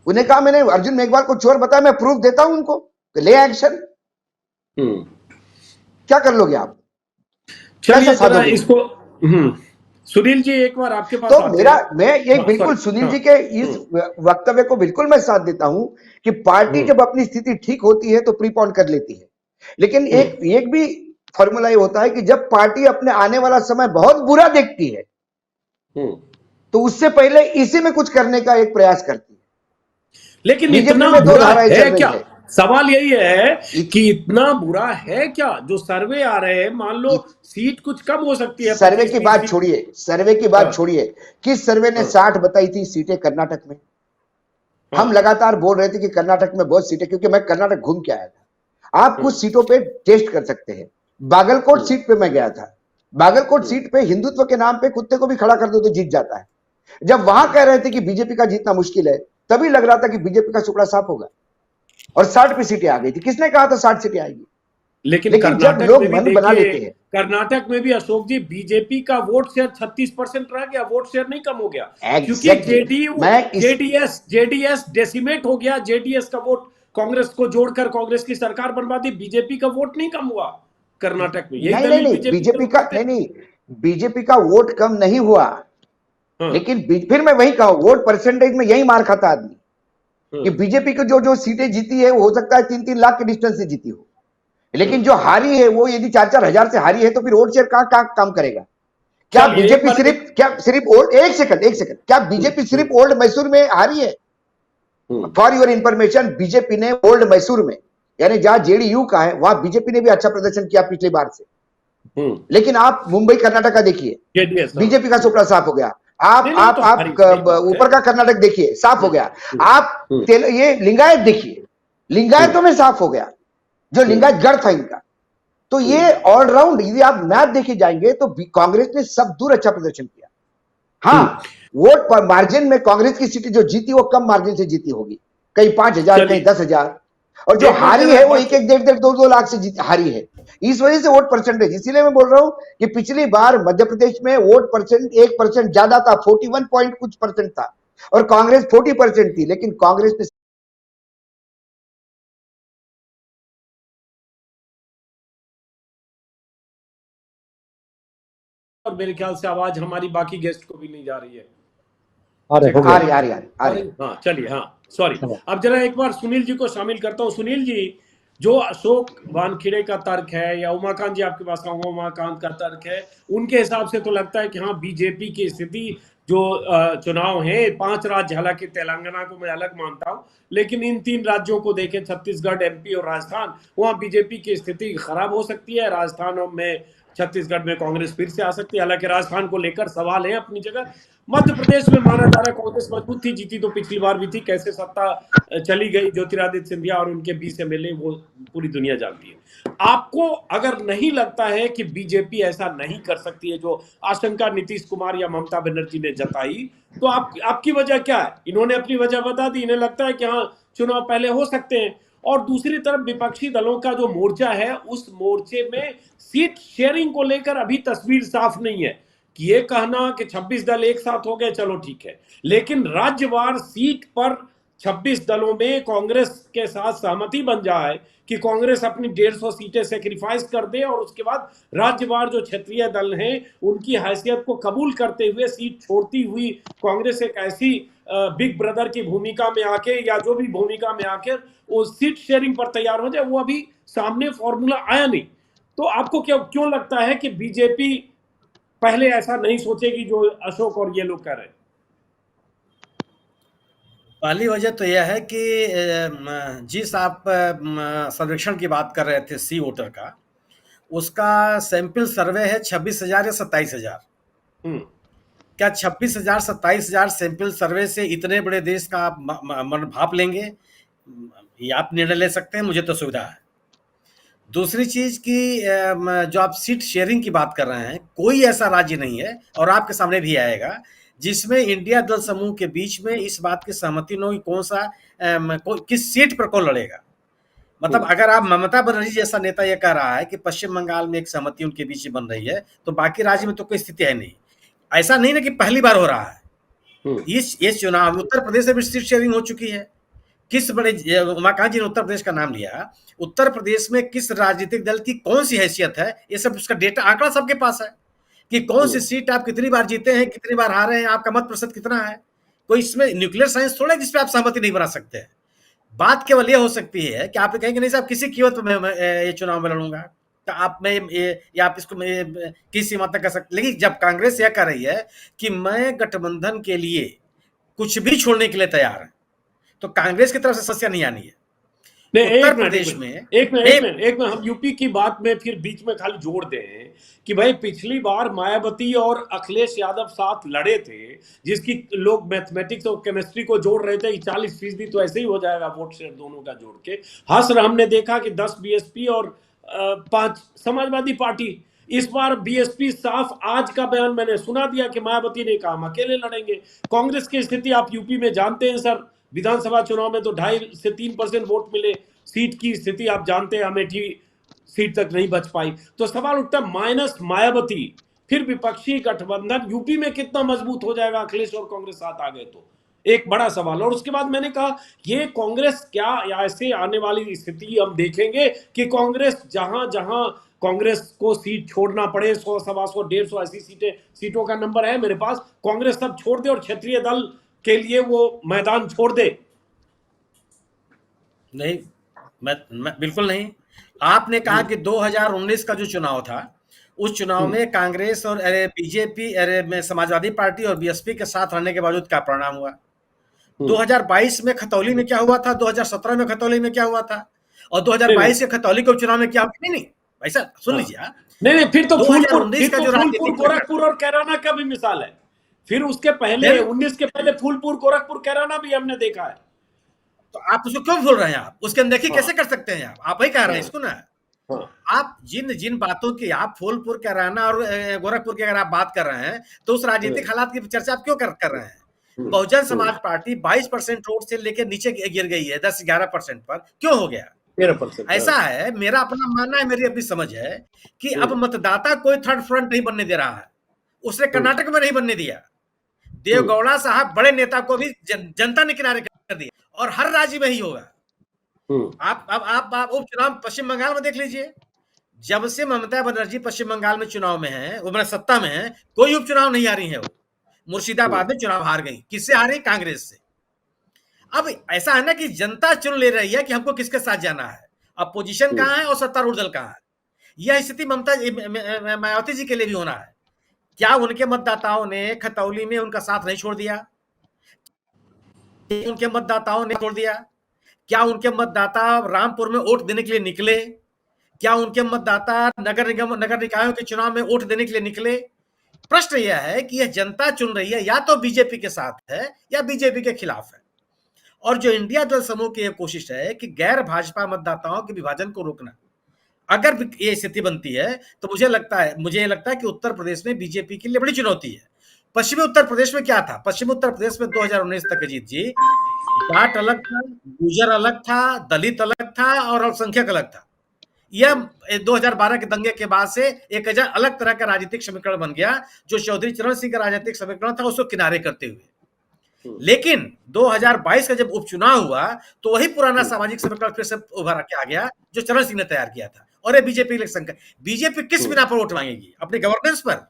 उन्हें कहा मैंने अर्जुन मेघवाल को चोर बताया, मैं प्रूफ देता हूं उनको, तो ले एक्शन। क्या कर लोगे आप? चलिए जरा इसको सुनील जी एक बार आपके पास तो मैं ये बिल्कुल सुनील जी के इस वक्तव्य को बिल्कुल मैं साथ देता हूं कि पार्टी जब अपनी स्थिति ठीक होती है तो प्रीपोन कर लेती है, लेकिन एक भी फॉर्मूला ये होता है कि जब पार्टी अपने आने वाला समय बहुत बुरा देखती है तो उससे पहले इसी में कुछ करने का एक प्रयास करती है। लेकिन इतना बुरा है क्या? सवाल यही है कि इतना बुरा है क्या? जो सर्वे आ रहे हैं, मान लो सीट कुछ कम हो सकती है। सर्वे की बात छोड़िए, सर्वे की बात छोड़िए। किस सर्वे ने 60 बताई थी सीटें कर्नाटक में? हम लगातार बोल रहे थे कि कर्नाटक में बहुत सीटें, क्योंकि मैं कर्नाटक घूम के आया था। आप कुछ सीटों पे टेस्ट कर सकते हैं। बागलकोट सीट पे मैं गया था। बागलकोट सीट पे हिंदुत्व के नाम पे कुत्ते को भी खड़ा कर दो तो जीत जाता है। जब वहां कह रहे थे कि बीजेपी का जीतना मुश्किल है, तभी लग रहा था कि बीजेपी का सुपड़ा साफ होगा और 60 पे सीटें आ गई थी। किसने कहा था 60 सीटें आएगी? लेकिन जब लोग मन बना लेते हैं, कर्नाटक में भी अशोक जी बीजेपी का वोट शेयर 36% रह गया, वोट शेयर नहीं कम हो गया। क्योंकि जेडीएस डेसिमेट हो गया। जेडीएस का वोट कांग्रेस को जोड़कर कांग्रेस की सरकार बनवा दी, बीजेपी का वोट नहीं कम हुआ कर्नाटक में। नहीं, बीजेपी का वोट कम नहीं हुआ। लेकिन फिर मैं वही कहूं, वोट परसेंटेज में यही मार खाता आदमी कि बीजेपी को जो सीटें जीती है वो हो सकता है 3-3 लाख के डिस्टेंस से जीती हो, लेकिन जो हारी है वो यदि 4-4 हजार से हारी है तो फिर वोट शेयर कहां काम करेगा? क्या बीजेपी सिर्फ ओल्ड एक सेकंड क्या बीजेपी सिर्फ ओल्ड मैसूर में हारी है? फॉर योर इंफॉर्मेशन, बीजेपी ने ओल्ड मैसूर में, यानी जहां जेडीयू का है, वहां बीजेपी ने भी अच्छा प्रदर्शन किया पिछली बार से। लेकिन आप मुंबई कर्नाटक का देखिए, बीजेपी का सुपड़ा साफ हो गया। आप ऊपर का कर्नाटक देखिए, साफ हो गया। आप ये लिंगायत देखिए, लिंगायतों में साफ हो गया, जो लिंगायत गढ़ था इनका। तो ये ऑलराउंड यदि आप मैच देखे जाएंगे तो कांग्रेस ने सब दूर अच्छा प्रदर्शन किया। हाँ, वोट पर मार्जिन में कांग्रेस की सीटें जो जीती वो कम मार्जिन से जीती होगी, कहीं 5,000, कहीं 10,000, और जो हारी है वो 1-1, 1.5, 2-2 लाख से हारी है। इस वजह से वोट परसेंटेज, इसीलिए मैं बोल रहा हूं कि पिछली बार मध्य प्रदेश में वोट परसेंट 1% ज्यादा था, 41 पॉइंट कुछ परसेंट था, और कांग्रेस 40% थी, लेकिन कांग्रेस ने और मेरे ख्याल से आवाज हमारी बाकी गेस्ट को भी नहीं जा रही है। आ रही। हाँ चलिए, हाँ सॉरी। अब जरा एक बार सुनील जी को शामिल करता हूँ। सुनील जी, जो अशोक वानखेड़े का तर्क है, या उमाकांत जी आपके पास आऊंगा, उमाकांत का तर्क है, उनके हिसाब से तो लगता है कि हाँ बीजेपी की स्थिति, जो चुनाव है 5 राज्य, हालांकि तेलंगाना को मैं अलग मानता हूं, लेकिन इन 3 राज्यों को देखें, छत्तीसगढ़, एमपी और राजस्थान, वहां बीजेपी की स्थिति खराब हो सकती है। राजस्थान में, छत्तीसगढ़ में कांग्रेस फिर से आ सकती है। हालांकि राजस्थान को लेकर सवाल है अपनी जगह। मध्य प्रदेश में माना जा रहा है कांग्रेस मजबूत थी, जीती तो पिछली बार भी थी। कैसे सत्ता चली गई ज्योतिरादित्य सिंधिया और उनके 20 एमएलए, वो पूरी दुनिया जानती है। आपको अगर नहीं लगता है कि बीजेपी ऐसा नहीं कर सकती है जो आशंका नीतीश कुमार या ममता बनर्जी ने जताई, तो आपकी वजह क्या है? इन्होंने अपनी वजह बता दी, इन्हें लगता है कि हाँ चुनाव पहले हो सकते हैं। और दूसरी तरफ विपक्षी दलों का जो मोर्चा है, उस मोर्चे में सीट शेयरिंग को लेकर अभी तस्वीर साफ नहीं है। कि ये कहना कि 26 दल एक साथ हो गए, चलो ठीक है, लेकिन राज्यवार सीट पर 26 दलों में कांग्रेस के साथ सहमति बन जाए कि कांग्रेस अपनी 150 सीटें सेक्रीफाइस कर दे और उसके बाद राज्यवार जो क्षेत्रीय दल हैं उनकी हैसियत को कबूल करते हुए सीट छोड़ती हुई कांग्रेस एक ऐसी बिग ब्रदर की भूमिका में आके या जो भी भूमिका में आकर वो सीट शेयरिंग पर तैयार हो जाए, वो अभी सामने फॉर्मूला आया नहीं। तो आपको क्यों लगता है कि बीजेपी पहले ऐसा नहीं सोचेगी जो अशोक और ये लोग कर रहे हैं? पहली वजह तो यह है कि जिस आप सर्वेक्षण की बात कर रहे थे सी वोटर का, उसका सैंपल सर्वे है 26,000 या 27,000। क्या 26,000 27,000 सैंपल सर्वे से इतने बड़े देश का आप मन भाप लेंगे? ये आप निर्णय ले सकते हैं, मुझे तो सुविधा है। दूसरी चीज की जो आप सीट शेयरिंग की बात कर रहे हैं, कोई ऐसा राज्य नहीं है और आपके सामने भी आएगा जिसमें इंडिया दल समूह के बीच में इस बात की सहमति न हो कि कौन सा किस सीट पर कौन लड़ेगा। मतलब अगर आप ममता बनर्जी जैसा नेता ये कह रहा है कि पश्चिम बंगाल में एक सहमति उनके बीच बन रही है, तो बाकी राज्य में तो कोई स्थिति है नहीं। ऐसा नहीं ना कि पहली बार हो रहा है। इस चुनाव में उत्तर प्रदेश में भी सीट शेयरिंग हो चुकी है। किस बड़े उमाकांत जी ने उत्तर प्रदेश का नाम लिया, उत्तर प्रदेश में किस राजनीतिक दल की कौन सी हैसियत है, ये सब उसका डेटा आंकड़ा सबके पास है कि कौन सी सीट आप कितनी बार जीते हैं, कितनी बार हारे हैं, आपका मत प्रतिशत कितना है। कोई इसमें न्यूक्लियर साइंस थोड़ा है जिसपे आप सहमति नहीं बना सकते हैं। बात केवल ये हो सकती है कि आप कहेंगे नहीं साहब किसी कीमत पे मैं ये चुनाव में लड़ूंगा, तो आप में या आप इसको किस सीमा तक कर सकते। लेकिन जब कांग्रेस यह कर रही है कि मैं गठबंधन के लिए कुछ भी छोड़ने के लिए तैयार है, तो कांग्रेस की तरफ से समस्या नहीं आनी है। उत्तर प्रदेश में एक मिनट हम यूपी की बात में फिर बीच में खाली जोड़ दें कि भाई पिछली बार मायावती और अखिलेश यादव साथ लड़े थे, जिसकी लोग मैथमेटिक्स और केमिस्ट्री को जोड़ रहे थे कि 40% तो ऐसे ही हो जाएगा वोट शेयर दोनों का जोड़ के। हसर हमने देखा कि 10 बीएसपी और 5 समाजवादी पार्टी। इस बार बीएसपी साफ, आज का बयान मैंने सुना दिया कि मायावती ने कहा हम अकेले लड़ेंगे। कांग्रेस की स्थिति आप यूपी में जानते हैं सर, विधानसभा चुनाव में तो 2.5 से 3% वोट मिले। सीट की स्थिति आप जानते हैं, अमेठी सीट तक नहीं बच पाई। तो सवाल उठता माइनस मायावती, फिर विपक्षी गठबंधन यूपी में कितना मजबूत हो जाएगा अखिलेश और कांग्रेस साथ आ गए तो, एक बड़ा सवाल। और उसके बाद मैंने कहा ये कांग्रेस क्या, ऐसे आने वाली स्थिति हम देखेंगे कि कांग्रेस जहां जहां कांग्रेस को सीट छोड़ना पड़े, 100 सवा 100 150 ऐसी सीटों का नंबर है मेरे पास, कांग्रेस सब छोड़ दे और क्षेत्रीय दल के लिए वो मैदान छोड़ दे। नहीं, मैं बिल्कुल नहीं। आपने कहा कि 2019 का जो चुनाव था, उस चुनाव में कांग्रेस और बीजेपी समाजवादी पार्टी और बीएसपी के साथ रहने के बावजूद क्या परिणाम हुआ। 2022 में खतौली में क्या हुआ था, 2017 में खतौली में क्या हुआ था, और 2022 के खतौली के उपचुनाव में क्या हुआ। नहीं ऐसा सुन लीजिए। नहीं फिर तो 2019 का जो फूलपुर गोरखपुर और कैराना का भी मिसाल है। फिर उसके पहले 19 के पहले फूलपुर गोरखपुर कैराना भी हमने देखा है। तो आप उसको क्यों भूल रहे हैं? आप उसके अनदेखी कैसे कर सकते हैं? आप ही कह रहे हैं इसको ना। आप जिन बातों की, आप फूलपुर कैराना और गोरखपुर की अगर आप बात कर रहे हैं, तो उस राजनीतिक हालात की चर्चा आप क्यों कर रहे हैं? बहुजन समाज पार्टी 22% वोट से लेकर नीचे गिर गई है 10-11% पर, क्यों हो गया? 13%। ऐसा है, मेरा अपना मानना है, मेरी अपनी समझ है कि अब मतदाता कोई थर्ड फ्रंट नहीं बनने दे रहा है। उसने कर्नाटक में नहीं बनने दिया। देवगौड़ा साहब बड़े नेता को भी जनता ने किनारे कर दिया, और हर राज्य में ही होगा। आप उपचुनाव पश्चिम बंगाल में देख लीजिए। जब से ममता बनर्जी पश्चिम बंगाल में चुनाव में है, वो सत्ता में है, कोई उपचुनाव नहीं आ रही है। वो मुर्शिदाबाद में चुनाव हार गई। किससे हारी? कांग्रेस से। अब ऐसा है ना कि जनता चुन ले रही है कि हमको किसके साथ जाना है। अपोजिशन कहाँ है और सत्तारूढ़ दल कहाँ है। यह स्थिति ममता मायावती जी के लिए भी होना है। क्या उनके मतदाताओं ने खतौली में उनका साथ नहीं छोड़ दिया? उनके मतदाताओं ने छोड़ दिया? क्या उनके मतदाता रामपुर में वोट देने के लिए निकले? क्या उनके मतदाता नगर निकायों के चुनाव में वोट देने के लिए निकले? प्रश्न यह है कि यह जनता चुन रही है, या तो बीजेपी के साथ है या बीजेपी के खिलाफ है। और जो इंडिया दल समूह की यह कोशिश है कि गैर भाजपा मतदाताओं के विभाजन को रोकना, अगर ये स्थिति बनती है तो मुझे लगता है कि उत्तर प्रदेश में बीजेपी के लिए बड़ी चुनौती है। पश्चिमी उत्तर प्रदेश में क्या था? पश्चिमी उत्तर प्रदेश में 2019 तक जीत जी, जाट अलग था, गुर्जर अलग था, दलित अलग था और अल्पसंख्यक अलग था। यह 2012 के दंगे के बाद से एक अलग तरह का राजनीतिक समीकरण बन गया, जो चौधरी चरण सिंह का राजनीतिक समीकरण था उसको किनारे करते हुए। लेकिन 2022 का जब उपचुनाव हुआ तो वही पुराना सामाजिक समीकरण फिर से उभर के आ गया जो चरण सिंह ने तैयार किया था। और ये बीजेपी इलेक्शन का, बीजेपी किस बिना पर वोट मांगेगी? अपने गवर्नेंस पर?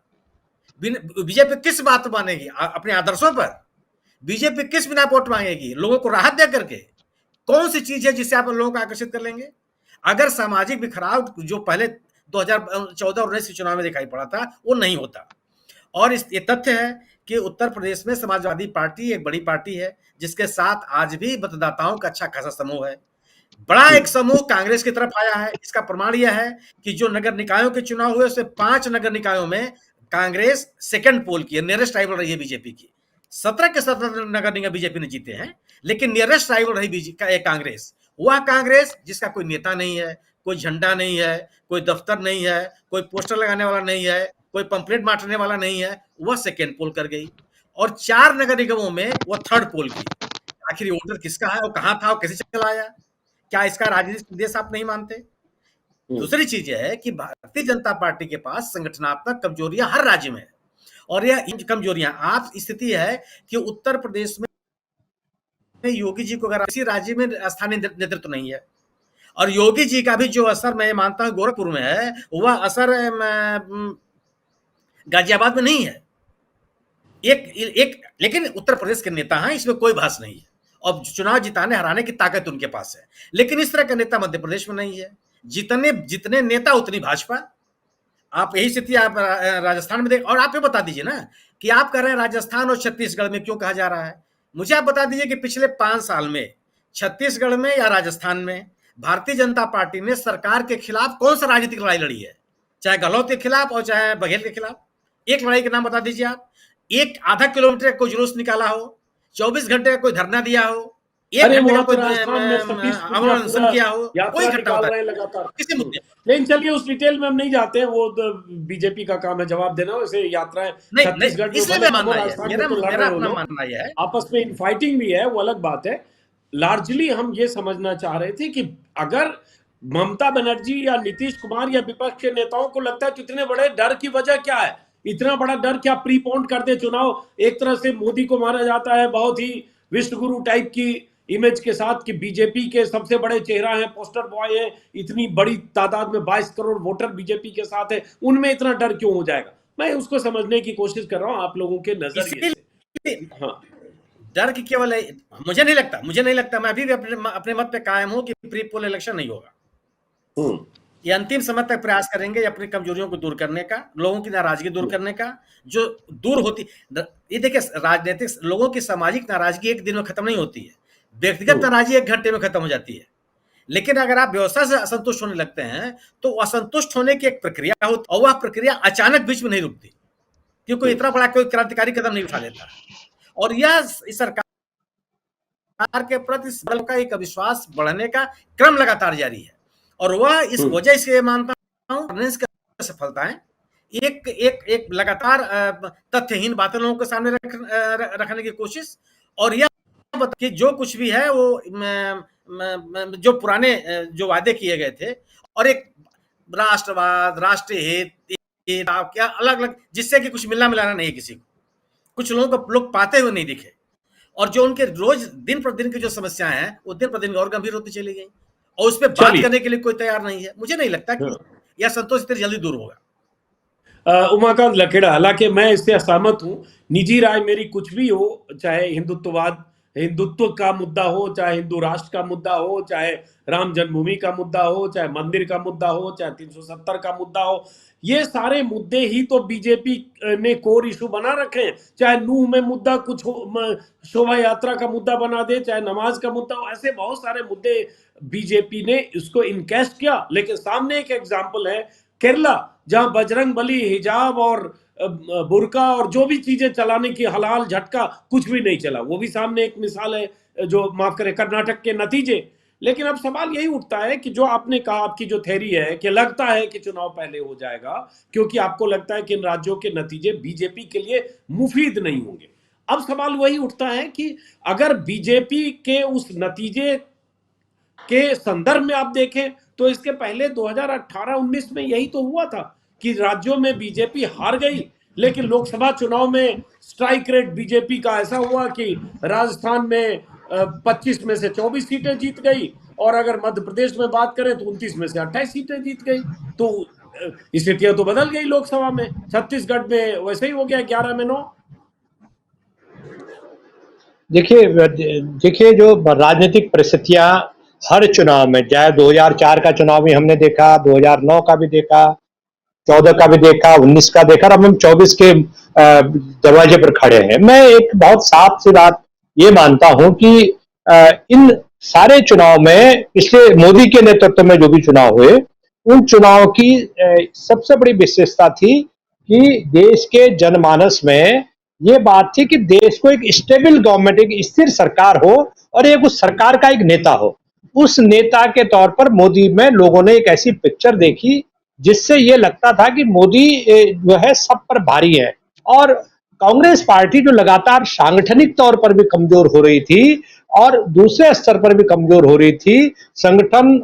बीजेपी किस बात मानेगी? अपने आदर्शों पर? बीजेपी किस बिना वोट मांगेगी? लोगों को राहत दे करके? कौन सी चीज है जिससे आप लोगों को आकर्षित कर लेंगे? अगर सामाजिक बिखराव जो पहले 2014 और 19 के चुनाव में दिखाई पड़ा था वो नहीं होता। और ये तथ्य है कि उत्तर प्रदेश में समाजवादी पार्टी एक बड़ी पार्टी है जिसके साथ आज भी मतदाताओं का अच्छा खासा समूह है। बड़ा एक समूह कांग्रेस की तरफ आया है। इसका प्रमाण यह है कि जो नगर निकायों के चुनाव हुए उसमें 5 नगर निकायों में कांग्रेस सेकंड पोल की है, नियरेस्ट राइवल रही है बीजेपी की। 17 के 17 नगर निगम बीजेपी ने जीते हैं, लेकिन नियरेस्ट राइवल रही कांग्रेस। वह कांग्रेस जिसका कोई नेता नहीं है, कोई झंडा नहीं है, कोई दफ्तर नहीं है, कोई पोस्टर लगाने वाला नहीं है, कोई पंपलेट बांटने वाला नहीं है, वह सेकेंड पोल कर गई। और 4 नगर निगमों में वह थर्ड पोल की। आखिर वोटर किसका है और कहां था और कैसे चला आया? क्या इसका राजनीतिक उद्देश्य आप नहीं मानते? दूसरी चीज यह है कि भारतीय जनता पार्टी के पास संगठनात्मक कमजोरियां हर राज्य में है। और यह कमजोरियां आप स्थिति है कि उत्तर प्रदेश में योगी जी को अगर किसी राज्य में स्थानीय नेतृत्व नहीं है, और योगी जी का भी जो असर मैं मानता हूं गोरखपुर में है, वह असर गाजियाबाद में नहीं है। लेकिन उत्तर प्रदेश के नेता हैं, इसमें कोई बहस नहीं है, और चुनाव जिताने हराने की ताकत उनके पास है। लेकिन इस तरह का नेता मध्य प्रदेश में नहीं है। जितने नेता उतनी भाजपा। आप यही स्थिति आप राजस्थान में देख। और आप ये बता दीजिए ना कि आप कह रहे हैं राजस्थान और छत्तीसगढ़ में क्यों कहा जा रहा है? मुझे आप बता दीजिए कि पिछले 5 साल में छत्तीसगढ़ में या राजस्थान में भारतीय जनता पार्टी ने सरकार के खिलाफ कौन सा राजनीतिक लड़ाई लड़ी है? चाहे गहलोत के खिलाफ और चाहे बघेल के खिलाफ। एक लड़ाई के नाम बता दीजिए आप। एक आधा किलोमीटर कोई जुलूस निकाला हो, 24 घंटे का कोई धरना दिया हो, एक घंटे का कोई अनशन किया हो, कोई घटना लगातार किसी मुद्दे? लेकिन चलिए उस डिटेल में हम नहीं जाते हैं, वो तो बीजेपी का काम है जवाब देना। वैसे यात्राएं छत्तीसगढ़ में आपस में इनफाइटिंग भी है, वो अलग बात है। लार्जली हम ये समझना चाह रहे थे कि अगर ममता बनर्जी या नीतीश कुमार या विपक्ष के नेताओं को लगता है तो इतने बड़े डर की वजह क्या है? इतना बड़ा डर क्या प्रीपोन कर दे चुनाव? एक तरह से मोदी को माना जाता है बहुत ही विश्वगुरु टाइप की इमेज के साथ कि बीजेपी के सबसे बड़े चेहरा हैं, पोस्टर बॉय हैं, इतनी बड़ी तादाद में 22 करोड़ वोटर बीजेपी के साथ है, उनमें इतना डर क्यों हो जाएगा? मैं उसको समझने की कोशिश कर रहा हूं आप लोगों के नजरिए से। हाँ, डर की केवल मुझे नहीं लगता मैं अभी भी अपने मत पे कायम हूं कि प्री पोल इलेक्शन नहीं होगा। ये अंतिम समय तक प्रयास करेंगे अपनी कमजोरियों को दूर करने का, लोगों की नाराजगी दूर करने का, जो दूर होती। ये देखिए, राजनीतिक लोगों की सामाजिक नाराजगी एक दिन में खत्म नहीं होती है, व्यक्तिगत नाराजगी 1 घंटे में खत्म हो जाती है। लेकिन अगर आप व्यवस्था से असंतुष्ट होने लगते हैं तो असंतुष्ट होने की एक प्रक्रिया होती, और वह प्रक्रिया अचानक बीच में नहीं रुकती, क्योंकि इतना बड़ा कोई क्रांतिकारी कदम नहीं उठा लेता। और यह सरकार के प्रति बल का एक अविश्वास बढ़ने का क्रम लगातार जारी है। और वह इस वजह से मानता हूं सफलताएं एक लगातार तथ्यहीन बातें लोगों के सामने रखने की कोशिश, और यह कि जो कुछ भी है वो जो पुराने जो वादे किए गए थे, और एक राष्ट्रवाद, राष्ट्रीय हित क्या अलग अलग, जिससे कि कुछ मिलना मिलाना नहीं किसी को, कुछ लोगों को लोग पाते हुए नहीं दिखे। और जो उनके रोज दिन प्रतिदिन की जो समस्याएं हैं वो दिन प्रतिदिन और गंभीर होती चली गई, और उस पर बात करने के लिए कोई तैयार नहीं है। मुझे नहीं लगता कि यह संतोष इतनी जल्दी दूर होगा। उमाकांत लखेड़ा, हालांकि मैं इससे असहमत हूं। निजी राय मेरी कुछ भी हो, चाहे हिंदुत्व का मुद्दा हो, चाहे हिंदू राष्ट्र का मुद्दा हो, चाहे राम जन्मभूमि का मुद्दा हो, चाहे मंदिर का मुद्दा हो, चाहे 370 का मुद्दा हो, ये सारे मुद्दे ही तो बीजेपी ने कोर इशू बना रखे हैं। चाहे नूह में मुद्दा कुछ शोभा यात्रा का मुद्दा बना दे, चाहे नमाज का मुद्दा हो, ऐसे बहुत सारे मुद्दे बीजेपी ने इसको इनकैश किया। लेकिन सामने एक एग्जाम्पल है केरला, जहां बजरंग बली, हिजाब और बुर्का और जो भी चीजें चलाने की हलाल झटका कुछ भी नहीं चला, वो भी सामने एक मिसाल है। जो माफ करें, कर्नाटक के नतीजे। लेकिन अब सवाल यही उठता है कि जो आपने कहा, आपकी जो थ्योरी है कि लगता है कि चुनाव पहले हो जाएगा क्योंकि आपको लगता है कि इन राज्यों के नतीजे बीजेपी के लिए मुफीद नहीं होंगे। अब सवाल वही उठता है कि अगर बीजेपी के उस नतीजे के संदर्भ में आप देखें तो इसके पहले 2018-19 में यही तो हुआ था कि राज्यों में बीजेपी हार गई, लेकिन लोकसभा चुनाव में स्ट्राइक रेट बीजेपी का ऐसा हुआ कि राजस्थान में 25 में से 24 सीटें जीत गई, और अगर मध्य प्रदेश में बात करें तो 29 में से 28 सीटें जीत गई। तो स्थितियां तो बदल गई लोकसभा में। छत्तीसगढ़ में वैसे ही हो गया 11 में 9। देखिए जो राजनीतिक परिस्थितियां हर चुनाव में, चाहे 2004 का चुनाव भी हमने देखा, 2009 का भी देखा, 14 का भी देखा, 19 का देखा, अब हम 24 के दरवाजे पर खड़े हैं। मैं एक बहुत साफ सी बात ये मानता हूं कि इन सारे चुनाव में, पिछले मोदी के नेतृत्व में जो भी चुनाव हुए, उन चुनाव की सबसे बड़ी विशेषता थी कि देश के जनमानस में ये बात थी कि देश को एक स्टेबल गवर्नमेंट, एक स्थिर सरकार हो और एक उस सरकार का एक नेता हो। उस नेता के तौर पर मोदी में लोगों ने एक ऐसी पिक्चर देखी जिससे ये लगता था कि मोदी जो है सब पर भारी है। और कांग्रेस पार्टी जो लगातार सांगठनिक तौर पर भी कमजोर हो रही थी और दूसरे स्तर पर भी कमजोर हो रही थी, संगठन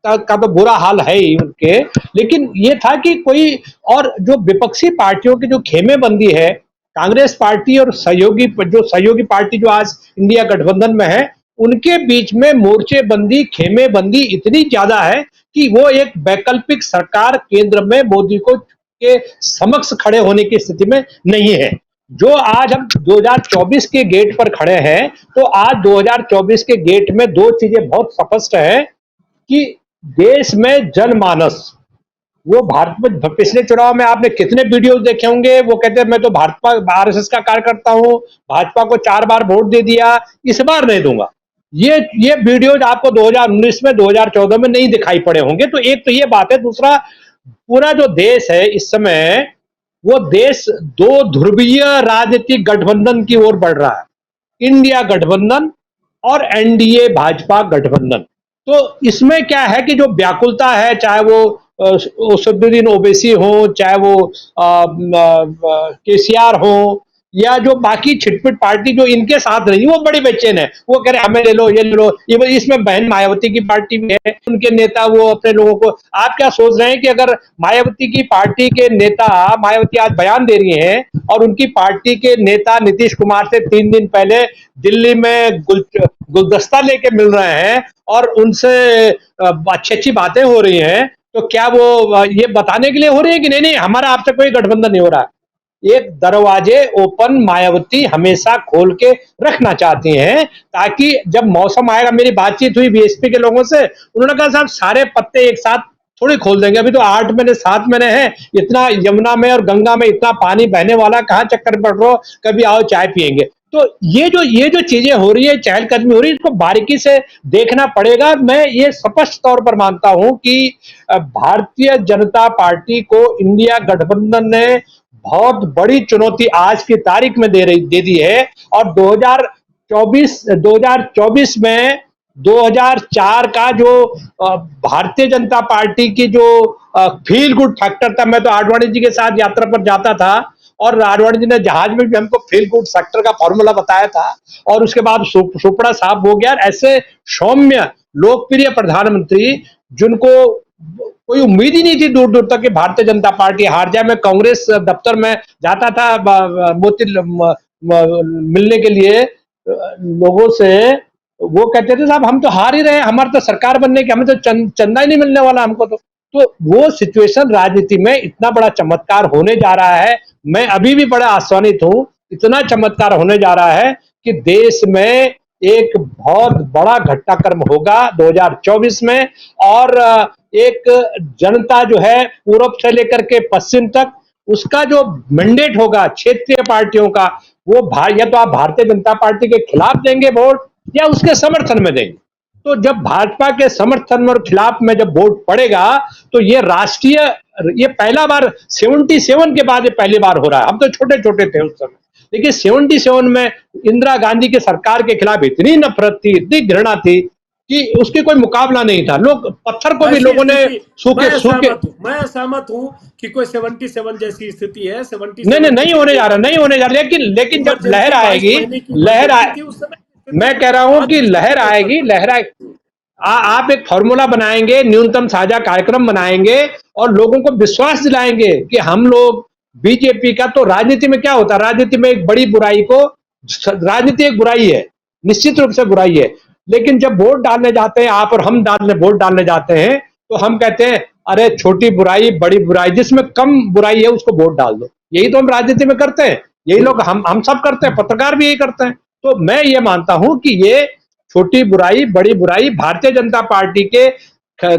का तो बुरा हाल है ही उनके, लेकिन ये था कि कोई और जो विपक्षी पार्टियों की जो खेमेबंदी है, कांग्रेस पार्टी और सहयोगी पार्टी जो आज इंडिया गठबंधन में है, उनके बीच में मोर्चेबंदी, खेमेबंदी इतनी ज्यादा है कि वो एक वैकल्पिक सरकार केंद्र में मोदी को के समक्ष खड़े होने की स्थिति में नहीं है। जो आज हम 2024 के गेट पर खड़े हैं, तो आज 2024 के गेट में दो चीजें बहुत स्पष्ट है कि देश में जनमानस, वो भारत में पिछले चुनाव में आपने कितने वीडियो देखे होंगे, वो कहते हैं मैं तो भाजपा आरएसएस का कार्यकर्ता हूं, भाजपा को 4 बार वोट दे दिया, इस बार नहीं दूंगा। ये वीडियोज आपको 2019 में, 2014 में नहीं दिखाई पड़े होंगे। तो एक तो ये बात है। दूसरा, पूरा जो देश है इस समय, वो देश 2 ध्रुवीय राजनीतिक गठबंधन की ओर बढ़ रहा है, इंडिया गठबंधन और एनडीए भाजपा गठबंधन। तो इसमें क्या है कि जो व्याकुलता है, चाहे वो असदुद्दीन ओवैसी हो, चाहे वो केसीआर हो, या जो बाकी छिटपिट पार्टी जो इनके साथ रही, वो बड़ी बेचैन है। वो कह रहे हमें ले लो, ये ले लो। ये इसमें बहन मायावती की पार्टी भी है, उनके नेता वो अपने लोगों को, आप क्या सोच रहे हैं कि अगर मायावती की पार्टी के नेता, मायावती आज बयान दे रही हैं और उनकी पार्टी के नेता नीतीश कुमार से 3 दिन पहले दिल्ली में गुलदस्ता लेके मिल रहे हैं और उनसे अच्छी अच्छी बातें हो रही हैं, तो क्या वो ये बताने के लिए हो रही है कि नहीं नहीं हमारा आपसे कोई गठबंधन नहीं हो रहा है? एक दरवाजे ओपन मायावती हमेशा खोल के रखना चाहती हैं, ताकि जब मौसम आएगा। मेरी बातचीत हुई बीएसपी के लोगों से, उन्होंने कहा साहब सारे पत्ते एक साथ थोड़ी खोल देंगे, अभी तो 8 महीने 7 महीने हैं, इतना यमुना में और गंगा में इतना पानी बहने वाला, कहाँ चक्कर पड़ रहा हो, कभी आओ चाय पियेंगे। तो ये जो चीजें हो रही है, चहलकदमी हो रही है, इसको बारीकी से देखना पड़ेगा। मैं ये स्पष्ट तौर पर मानता हूं कि भारतीय जनता पार्टी को इंडिया गठबंधन ने बहुत बड़ी चुनौती आज की तारीख में दे दी है। और 2024 में 2004 का जो भारतीय जनता पार्टी की जो फील गुड फैक्टर था, मैं तो आडवाणी जी के साथ यात्रा पर जाता था और आडवाणी जी ने जहाज में भी हमको फील गुड फैक्टर का फॉर्मूला बताया था, और उसके बाद चोपड़ा साहब हो गया। ऐसे सौम्य लोकप्रिय प्रधानमंत्री जिनको कोई उम्मीद ही नहीं थी दूर दूर तक कि भारतीय जनता पार्टी हार जाए। मैं कांग्रेस दफ्तर में जाता था मोती मिलने के लिए लोगों से, वो कहते थे साहब हम तो हार ही रहे, हमारे तो सरकार बनने की, हमें तो चंदा ही नहीं मिलने वाला हमको। तो वो सिचुएशन राजनीति में इतना बड़ा चमत्कार होने जा रहा है। मैं अभी भी बड़ा आश्वानित हूं, इतना चमत्कार होने जा रहा है कि देश में एक बहुत बड़ा घटनाक्रम होगा 2024 में। और एक जनता जो है पूर्व से लेकर के पश्चिम तक, उसका जो मैंडेट होगा क्षेत्रीय पार्टियों का, वो या तो आप भारतीय जनता पार्टी के खिलाफ देंगे वोट या उसके समर्थन में देंगे। तो जब भाजपा के समर्थन और खिलाफ में जब वोट पड़ेगा, तो ये राष्ट्रीय, ये पहला बार 77 के बाद ये पहली बार हो रहा है। हम तो छोटे छोटे थे उस समय, लेकिन 77 में इंदिरा गांधी की सरकार के खिलाफ इतनी नफरत थी, इतनी घृणा थी कि उसके कोई मुकाबला नहीं था। लोग पत्थर को भी लोगों ने सूखे। मैं सहमत हूं कि कोई 77 जैसी स्थिति है। 77 नहीं होने जा रहा। लेकिन जब लहर आएगी, मैं कह रहा हूं कि लहर आएगी। आप एक फॉर्मूला बनाएंगे, न्यूनतम साझा कार्यक्रम बनाएंगे और लोगों को विश्वास दिलाएंगे कि हम लोग बीजेपी का तो राजनीति में क्या होता है, राजनीति में एक बड़ी बुराई को, राजनीति एक बुराई है, निश्चित रूप से बुराई है, लेकिन जब वोट डालने जाते हैं आप और हम वोट डालने जाते हैं तो हम कहते हैं अरे छोटी बुराई बड़ी बुराई, जिसमें कम बुराई है उसको वोट डाल दो। यही तो हम राजनीति में करते हैं, यही लोग हम सब करते हैं, पत्रकार भी यही करते हैं। तो मैं ये मानता हूं कि ये छोटी बुराई बड़ी बुराई, भारतीय जनता पार्टी के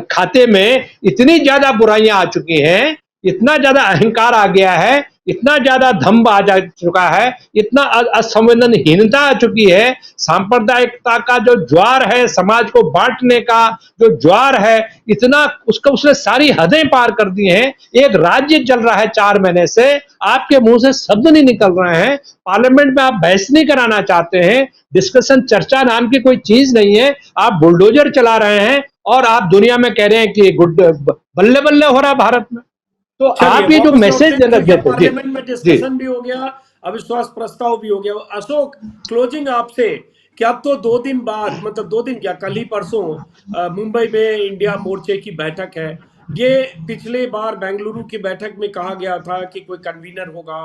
खाते में इतनी ज्यादा बुराइयां आ चुकी हैं, इतना ज्यादा अहंकार आ गया है, इतना ज्यादा दंभ आ जा चुका है, इतना असंवेदनहीनता आ चुकी है, सांप्रदायिकता का जो ज्वार है, समाज को बांटने का जो ज्वार है, इतना उसने सारी हदें पार कर दी हैं। एक राज्य चल रहा है 4 महीने से, आपके मुंह से शब्द नहीं निकल रहे हैं, पार्लियामेंट में आप बहस नहीं कराना चाहते हैं, डिस्कशन चर्चा नाम की कोई चीज नहीं है, आप बुलडोजर चला रहे हैं और आप दुनिया में कह रहे हैं कि बल्ले बल्ले हो रहा है भारत में। तो आप ये जो मैसेज देते हैं, पार्लियामेंट में डिस्कशन भी हो गया, अविश्वास प्रस्ताव भी हो गया। अशोक, क्लोजिंग आपसे कि अब तो 2 दिन बाद, मतलब 2 दिन क्या, कल ही परसों मुंबई में इंडिया मोर्चे की बैठक है। ये पिछले बार बेंगलुरु की बैठक में कहा गया था कि कोई कन्वीनर होगा,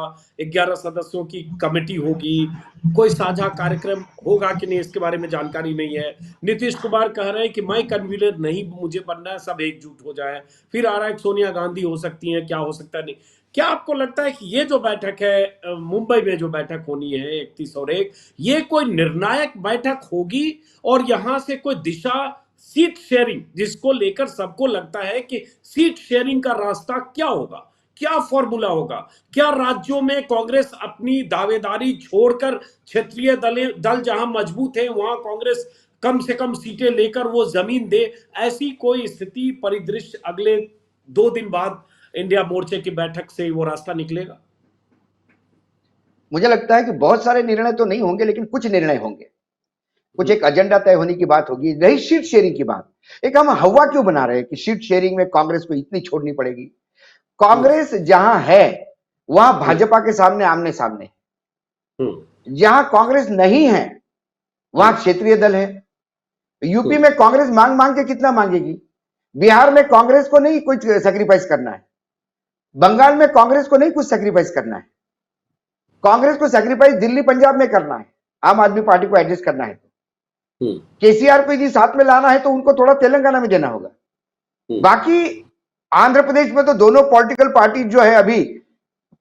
11 सदस्यों की कमेटी होगी, कोई साझा कार्यक्रम होगा कि नहीं इसके बारे में जानकारी नहीं है। नीतीश कुमार कह रहे हैं कि मैं कन्वीनर नहीं मुझे बनना है, सब एकजुट हो जाए। फिर आ रहा है सोनिया गांधी हो सकती है, क्या हो सकता है नहीं। क्या आपको लगता है कि ये जो बैठक है मुंबई में, जो बैठक होनी है 31 और 1, ये कोई निर्णायक बैठक होगी और यहां से कोई दिशा, सीट शेयरिंग जिसको लेकर सबको लगता है कि सीट शेयरिंग का रास्ता क्या होगा, क्या फॉर्मूला होगा? क्या राज्यों में कांग्रेस अपनी दावेदारी छोड़कर क्षेत्रीय दल जहां मजबूत है वहां कांग्रेस कम से कम सीटें लेकर वो जमीन दे? ऐसी कोई स्थिति, परिदृश्य अगले 2 दिन बाद इंडिया मोर्चे की बैठक से वो रास्ता निकलेगा? मुझे लगता है कि बहुत सारे निर्णय तो नहीं होंगे, लेकिन कुछ निर्णय होंगे, कुछ एक एजेंडा तय होने की बात होगी। रही सीट शेयरिंग की बात, एक हम हवा क्यों बना रहे हैं कि सीट शेयरिंग में कांग्रेस को इतनी छोड़नी पड़ेगी? कांग्रेस जहां है वहां भाजपा के सामने आमने सामने, जहां कांग्रेस नहीं है वहां क्षेत्रीय दल है। यूपी में कांग्रेस मांग मांग के कितना मांगेगी? बिहार में कांग्रेस को नहीं कुछ सैक्रिफाइस करना है, बंगाल में कांग्रेस को नहीं कुछ सैक्रिफाइस करना है, कांग्रेस को सैक्रिफाइस दिल्ली पंजाब में करना है, आम आदमी पार्टी को एडजस्ट करना है। केसीआर को यदि साथ में लाना है तो उनको थोड़ा तेलंगाना में देना होगा। बाकी आंध्र प्रदेश में तो दोनों पॉलिटिकल पार्टी जो है अभी,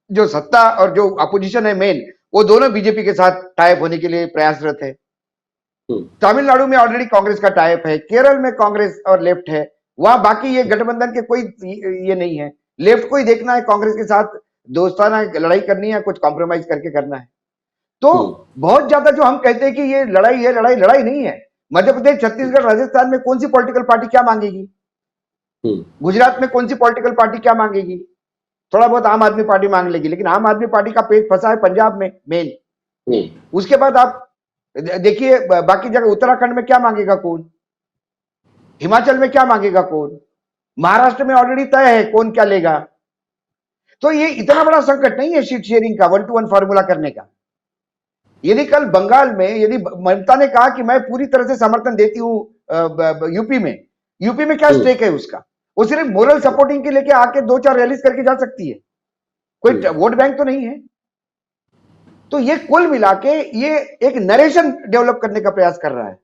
जो सत्ता और जो अपोजिशन है मेन, वो दोनों बीजेपी के साथ टाइप होने के लिए प्रयासरत है। तमिलनाडु में ऑलरेडी कांग्रेस का टाइप है, केरल में कांग्रेस और लेफ्ट है, वहां बाकी ये गठबंधन के कोई ये नहीं है। लेफ्ट को ही देखना है, कांग्रेस के साथ दोस्ताना लड़ाई करनी है, कुछ कॉम्प्रोमाइज करके करना है। तो बहुत ज्यादा जो हम कहते हैं कि ये लड़ाई है, लड़ाई नहीं है। मध्य प्रदेश, छत्तीसगढ़, राजस्थान में कौन सी पॉलिटिकल पार्टी क्या मांगेगी? गुजरात में कौन सी पॉलिटिकल पार्टी क्या मांगेगी? थोड़ा बहुत आम आदमी पार्टी मांग लेगी, लेकिन आम आदमी पार्टी का पेट फंसा है पंजाब में मेन। उसके बाद आप देखिए बाकी जगह, उत्तराखंड में क्या मांगेगा कौन, हिमाचल में क्या मांगेगा कौन, महाराष्ट्र में ऑलरेडी तय है कौन क्या लेगा। तो ये इतना बड़ा संकट नहीं है सीट शेयरिंग का, 1-to-1 फार्मूला करने का। यदि कल बंगाल में, यदि ममता ने कहा कि मैं पूरी तरह से समर्थन देती हूं यूपी में क्या स्टेक है उसका? वो सिर्फ मोरल सपोर्टिंग के लेके आके 2-4 रैलीज करके जा सकती है, कोई वोट बैंक तो नहीं है। तो ये कुल मिला के ये एक नरेशन डेवलप करने का प्रयास कर रहा है,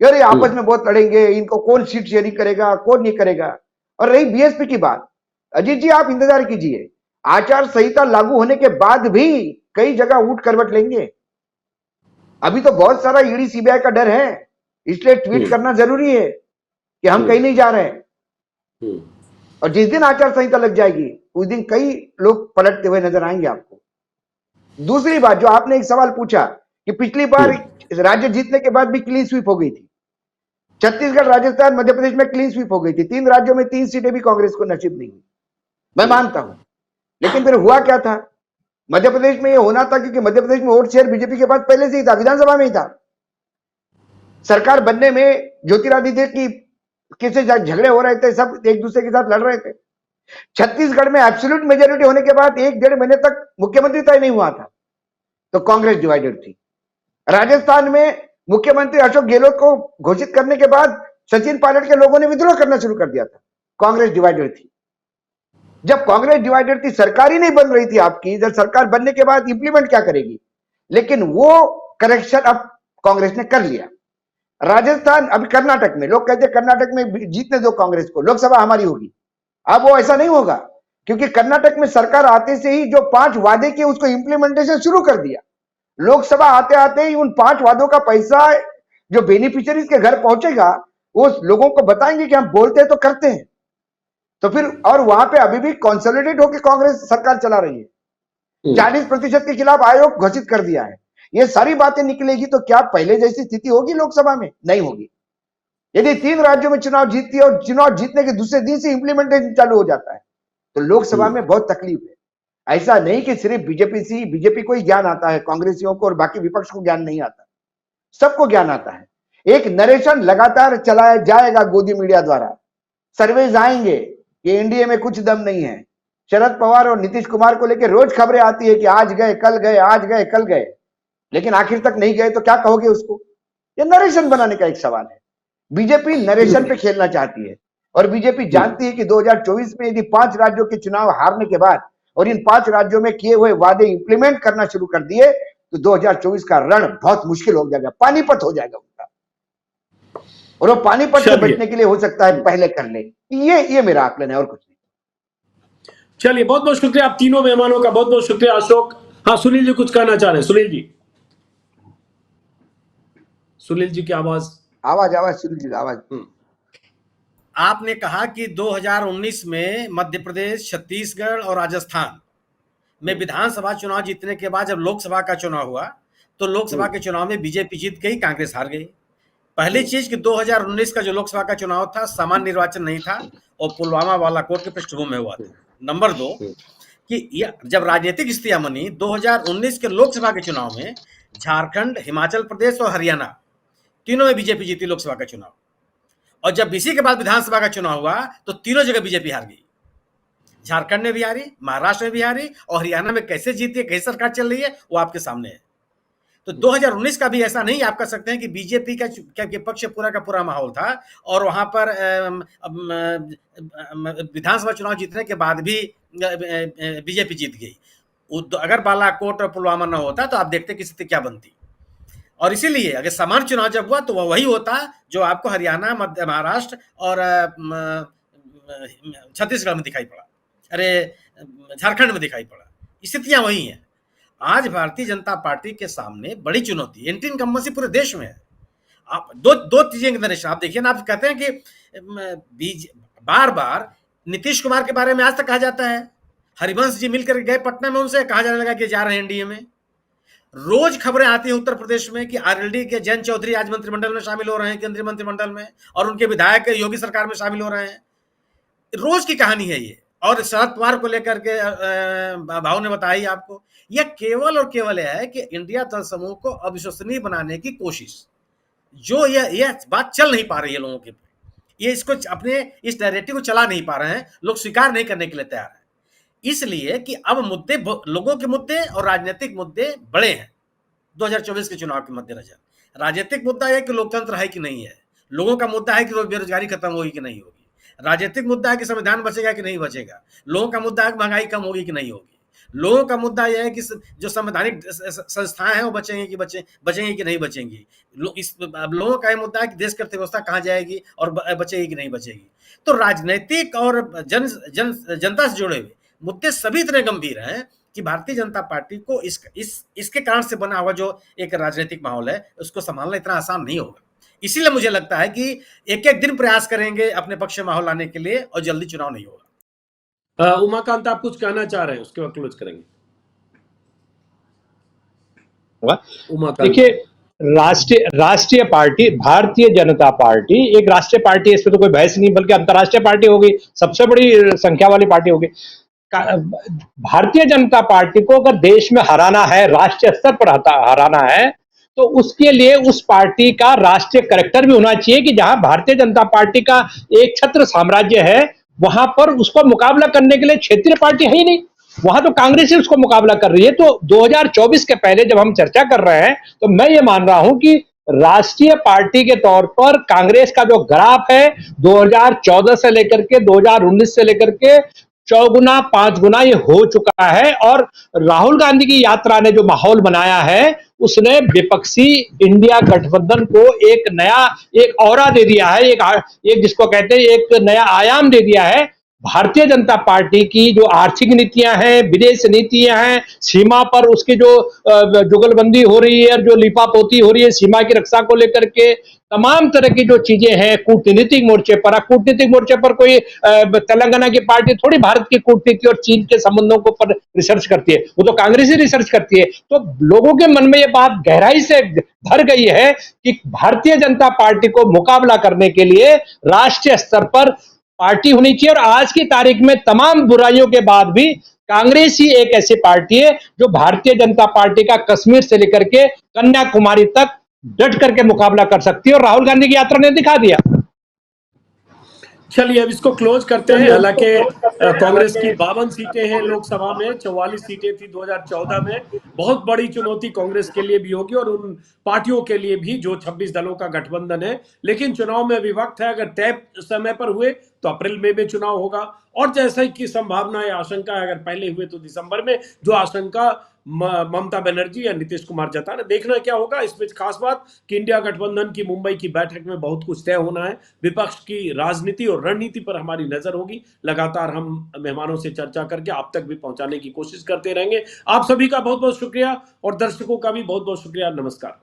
यार ये आपस में बहुत लड़ेंगे, इनको कौन सीट शेयरिंग करेगा कौन नहीं करेगा। और रही बीएसपी की बात, अजीत जी आप इंतजार कीजिए, आचार संहिता लागू होने के बाद भी कई जगह ऊट करवट लेंगे। अभी तो बहुत सारा ईडी सीबीआई का डर है, इसलिए ट्वीट करना जरूरी है कि हम कहीं नहीं जा रहे हैं। और जिस दिन आचार संहिता लग जाएगी उस दिन कई लोग पलटते हुए नजर आएंगे आपको। दूसरी बात, जो आपने एक सवाल पूछा कि पिछली बार राज्य जीतने के बाद भी क्लीन स्वीप हो गई थी, छत्तीसगढ़, राजस्थान, मध्य प्रदेश में क्लीन स्वीप हो गई थी। 3 राज्यों में 3 सीटें भी कांग्रेस को नसीब नहीं हुई, मैं मानता हूं। लेकिन फिर हुआ क्या था? मध्य प्रदेश में ये होना था क्योंकि मध्य प्रदेश में वोट शेयर बीजेपी के पास पहले से ही था, विधानसभा में ही था। सरकार बनने में ज्योतिरादित्य की किससे झगड़े हो रहे थे, सब एक दूसरे के साथ लड़ रहे थे। छत्तीसगढ़ में एब्सोल्यूट मेजोरिटी होने के बाद 1-1.5 महीने तक मुख्यमंत्री तय नहीं हुआ था, तो कांग्रेस डिवाइडेड थी। राजस्थान में मुख्यमंत्री अशोक गहलोत को घोषित करने के बाद सचिन पायलट के लोगों ने विद्रोह करना शुरू कर दिया था, कांग्रेस डिवाइडेड थी। जब कांग्रेस डिवाइडेड थी, सरकार ही नहीं बन रही थी आपकी, जब सरकार बनने के बाद इंप्लीमेंट क्या करेगी? लेकिन वो करेक्शन अब कांग्रेस ने कर लिया। राजस्थान, अभी कर्नाटक में लोग कहते हैं कर्नाटक में जीतने दो कांग्रेस को, लोकसभा हमारी होगी। अब वो ऐसा नहीं होगा, क्योंकि कर्नाटक में सरकार आते से ही जो 5 वादे किए उसको इंप्लीमेंटेशन शुरू कर दिया। लोकसभा आते आते ही उन 5 वादों का पैसा जो बेनिफिशियरीज के घर पहुंचेगा, वो लोगों को बताएंगे कि हम बोलते हैं तो करते हैं। तो फिर और वहां पे अभी भी कंसोलिडेट होकर कांग्रेस सरकार चला रही है। 40% के खिलाफ आयोग घोषित कर दिया है। ये सारी बातें निकलेगी तो क्या पहले जैसी स्थिति होगी लोकसभा में? नहीं होगी। यदि 3 राज्यों में चुनाव जीतती है और चुनाव जीतने के दूसरे दिन से इंप्लीमेंटेशन चालू हो जाता है, तो लोकसभा में बहुत तकलीफ है। ऐसा नहीं कि सिर्फ बीजेपी को ही ज्ञान आता है, कांग्रेसियों को और बाकी विपक्ष को ज्ञान नहीं आता, सबको ज्ञान आता है। एक नरेशन लगातार चलाया जाएगा गोदी मीडिया द्वारा, सर्वेज आएंगे कि एनडीए में कुछ दम नहीं है। शरद पवार और नीतीश कुमार को लेकर रोज खबरें आती है कि आज गए कल गए, आज गए कल गए, लेकिन आखिर तक नहीं गए तो क्या कहोगे उसको? ये नरेशन बनाने का एक सवाल है। बीजेपी नरेशन पे खेलना चाहती है और बीजेपी जानती है कि 2024 में यदि 5 राज्यों के चुनाव हारने के बाद और इन 5 राज्यों में किए हुए वादे इंप्लीमेंट करना शुरू कर दिए तो 2024 का रण बहुत मुश्किल हो जाएगा, पानीपत हो जाएगा उनका। और वो पानीपत से बचने के लिए हो सकता है पहले कर ले। ये मेरा आकलन है और कुछ नहीं। चलिए, बहुत बहुत शुक्रिया आप तीनों मेहमानों का, बहुत बहुत शुक्रिया। अशोक, हाँ सुनील जी कुछ कहना चाह रहे हैं। सुनील जी की आवाज सुनील जी आवाज। आपने कहा कि 2019 में मध्य प्रदेश, छत्तीसगढ़ और राजस्थान में विधानसभा चुनाव जीतने के बाद जब लोकसभा का चुनाव हुआ तो लोकसभा के चुनाव में बीजेपी जीत गई, कांग्रेस हार गई। पहली चीज कि 2019 का जो लोकसभा का चुनाव था सामान्य निर्वाचन नहीं था और पुलवामा बालाकोट के पृष्ठभूमि में हुआ था। नंबर 2 कि जब राजनीतिक स्थितियां बनी 2019 के लोकसभा के चुनाव में झारखंड, हिमाचल प्रदेश और हरियाणा तीनों में बीजेपी जीती लोकसभा का चुनाव, और जब इसी के बाद विधानसभा का चुनाव हुआ तो तीनों जगह बीजेपी हार गई। झारखंड में भी हारी, महाराष्ट्र में भी हारी और हरियाणा में कैसे जीती है, कैसे सरकार चल रही है वो आपके सामने है। तो 2019 का भी ऐसा नहीं आप कह सकते हैं कि बीजेपी का विपक्ष पूरा का पूरा माहौल था और वहां पर विधानसभा चुनाव जीतने के बाद भी बीजेपी जीत गई। अगर बालाकोट और पुलवामा न होता तो आप देखते कि स्थिति क्या बनती। और इसीलिए अगर सामान्य चुनाव जब हुआ तो वह वही होता जो आपको हरियाणा, मध्य महाराष्ट्र और छत्तीसगढ़ में दिखाई पड़ा, अरे झारखंड में दिखाई पड़ा। स्थितियां वही हैं। आज भारतीय जनता पार्टी के सामने बड़ी चुनौती, एंटी इनकम्बेंसी पूरे देश में है। आप दो चीजें के नरेशन आप देखिए ना, आप कहते हैं कि बार बार नीतीश कुमार के बारे में आज तक कहा जाता है, हरिवंश जी मिलकर गए पटना में, उनसे कहा जाने लगा कि जा रहे हैं एनडीए में। रोज खबरें आती है उत्तर प्रदेश में कि आरएलडी के जयंत चौधरी आज मंत्रिमंडल में शामिल हो रहे हैं, केंद्रीय मंत्रिमंडल में, और उनके विधायक योगी सरकार में शामिल हो रहे हैं। रोज की कहानी है ये। और शरद पवार को लेकर के भाव ने बताया आपको, यह केवल और केवल यह है कि इंडिया दल समूह को अविश्वसनीय बनाने की कोशिश, जो यह बात चल नहीं पा रही है लोगों के, ये इसको अपने इस नैरेटिव को चला नहीं पा रहे हैं, लोग स्वीकार नहीं करने के लिए तैयार है। इसलिए कि अब मुद्दे, लोगों के मुद्दे और राजनीतिक मुद्दे बड़े हैं 2024 के चुनाव के मद्देनजर। राजनीतिक मुद्दा है कि लोकतंत्र है कि नहीं है, लोगों का मुद्दा है कि बेरोजगारी खत्म होगी कि नहीं होगी, राजनीतिक मुद्दा है कि संविधान बचेगा कि नहीं बचेगा, लोगों का मुद्दा है कि महंगाई कम होगी कि नहीं होगी, लोगों का मुद्दा यह है कि जो संवैधानिक संस्थाएं हैं वो बचेंगे कि नहीं बचेंगी, लोगों का यह मुद्दा है कि देश की अर्थव्यवस्था कहाँ जाएगी और बचेगी कि नहीं बचेगी। तो राजनीतिक और जनता से जुड़े हुए मुद्दे सभी इतने गंभीर हैं कि भारतीय जनता पार्टी को इसके कारण से बना हुआ जो एक राजनीतिक माहौल है उसको संभालना इतना आसान नहीं होगा। इसीलिए मुझे लगता है कि एक एक दिन प्रयास करेंगे अपने पक्ष में माहौल लाने के लिए और जल्दी चुनाव नहीं होगा। उमाकांत, आप कुछ कहना चाह रहे हैं, उसके बाद क्लोज करेंगे। देखिए, राष्ट्रीय पार्टी भारतीय जनता पार्टी एक राष्ट्रीय पार्टी है, इसमें तो कोई बहस नहीं, बल्कि अंतर्राष्ट्रीय पार्टी होगी, सबसे बड़ी संख्या वाली पार्टी होगी। भारतीय जनता पार्टी को अगर देश में हराना है, राष्ट्रीय स्तर पर हराना है, तो उसके लिए उस पार्टी का राष्ट्रीय कैरेक्टर भी होना चाहिए कि जहां भारतीय जनता पार्टी का एक छत्र साम्राज्य है, वहां पर उसको मुकाबला करने के लिए क्षेत्रीय पार्टी है ही नहीं, वहां तो कांग्रेस ही उसको मुकाबला कर रही है। तो 2024 के पहले जब हम चर्चा कर रहे हैं तो मैं ये मान रहा हूं कि राष्ट्रीय पार्टी के तौर पर कांग्रेस का जो ग्राफ है 2014 से लेकर के 2019 से लेकर के चौगुना 5 गुना ये हो चुका है। और राहुल गांधी की यात्रा ने जो माहौल बनाया है उसने विपक्षी इंडिया गठबंधन को एक ऑरा दे दिया है, एक जिसको कहते हैं एक नया आयाम दे दिया है। भारतीय जनता पार्टी की जो आर्थिक नीतियां हैं, विदेश नीतियां हैं, सीमा पर उसकी जो जुगलबंदी हो रही है, जो लिपापोती हो रही है सीमा की रक्षा को लेकर के, तमाम तरह की जो चीजें हैं कूटनीतिक मोर्चे पर कोई तेलंगाना की पार्टी थोड़ी भारत की कूटनीति और चीन के संबंधों को पर रिसर्च करती है, वो तो कांग्रेस ही रिसर्च करती है। तो लोगों के मन में ये बात गहराई से भर गई है कि भारतीय जनता पार्टी को मुकाबला करने के लिए राष्ट्रीय स्तर पर पार्टी होनी चाहिए। और आज की तारीख में तमाम बुराइयों के बाद भी कांग्रेस ही एक ऐसी पार्टी है जो भारतीय जनता पार्टी का कश्मीर से लेकर के कन्याकुमारी तक डट करके मुकाबला कर सकती है, और राहुल गांधी की यात्रा ने दिखा दिया। चलिए अब इसको क्लोज करते हैं। हालांकि कांग्रेस की 52 सीटें हैं लोकसभा में, 44 सीटें थी 2014 में। बहुत बड़ी चुनौती कांग्रेस के लिए भी होगी और उन पार्टियों के लिए भी जो 26 दलों का गठबंधन है। लेकिन चुनाव में अभी वक्त है, अगर तय समय पर हुए तो अप्रैल मई में चुनाव होगा, और जैसे कि संभावना है, आशंका है, अगर पहले हुए तो दिसंबर में, जो आशंका ममता बनर्जी या नीतीश कुमार जता रहे। देखना क्या होगा। इसमें खास बात कि इंडिया गठबंधन की मुंबई की बैठक में बहुत कुछ तय होना है। विपक्ष की राजनीति और रणनीति पर हमारी नजर होगी। लगातार हम मेहमानों से चर्चा करके आप तक भी पहुंचाने की कोशिश करते रहेंगे। आप सभी का बहुत बहुत शुक्रिया और दर्शकों का भी बहुत बहुत शुक्रिया। नमस्कार।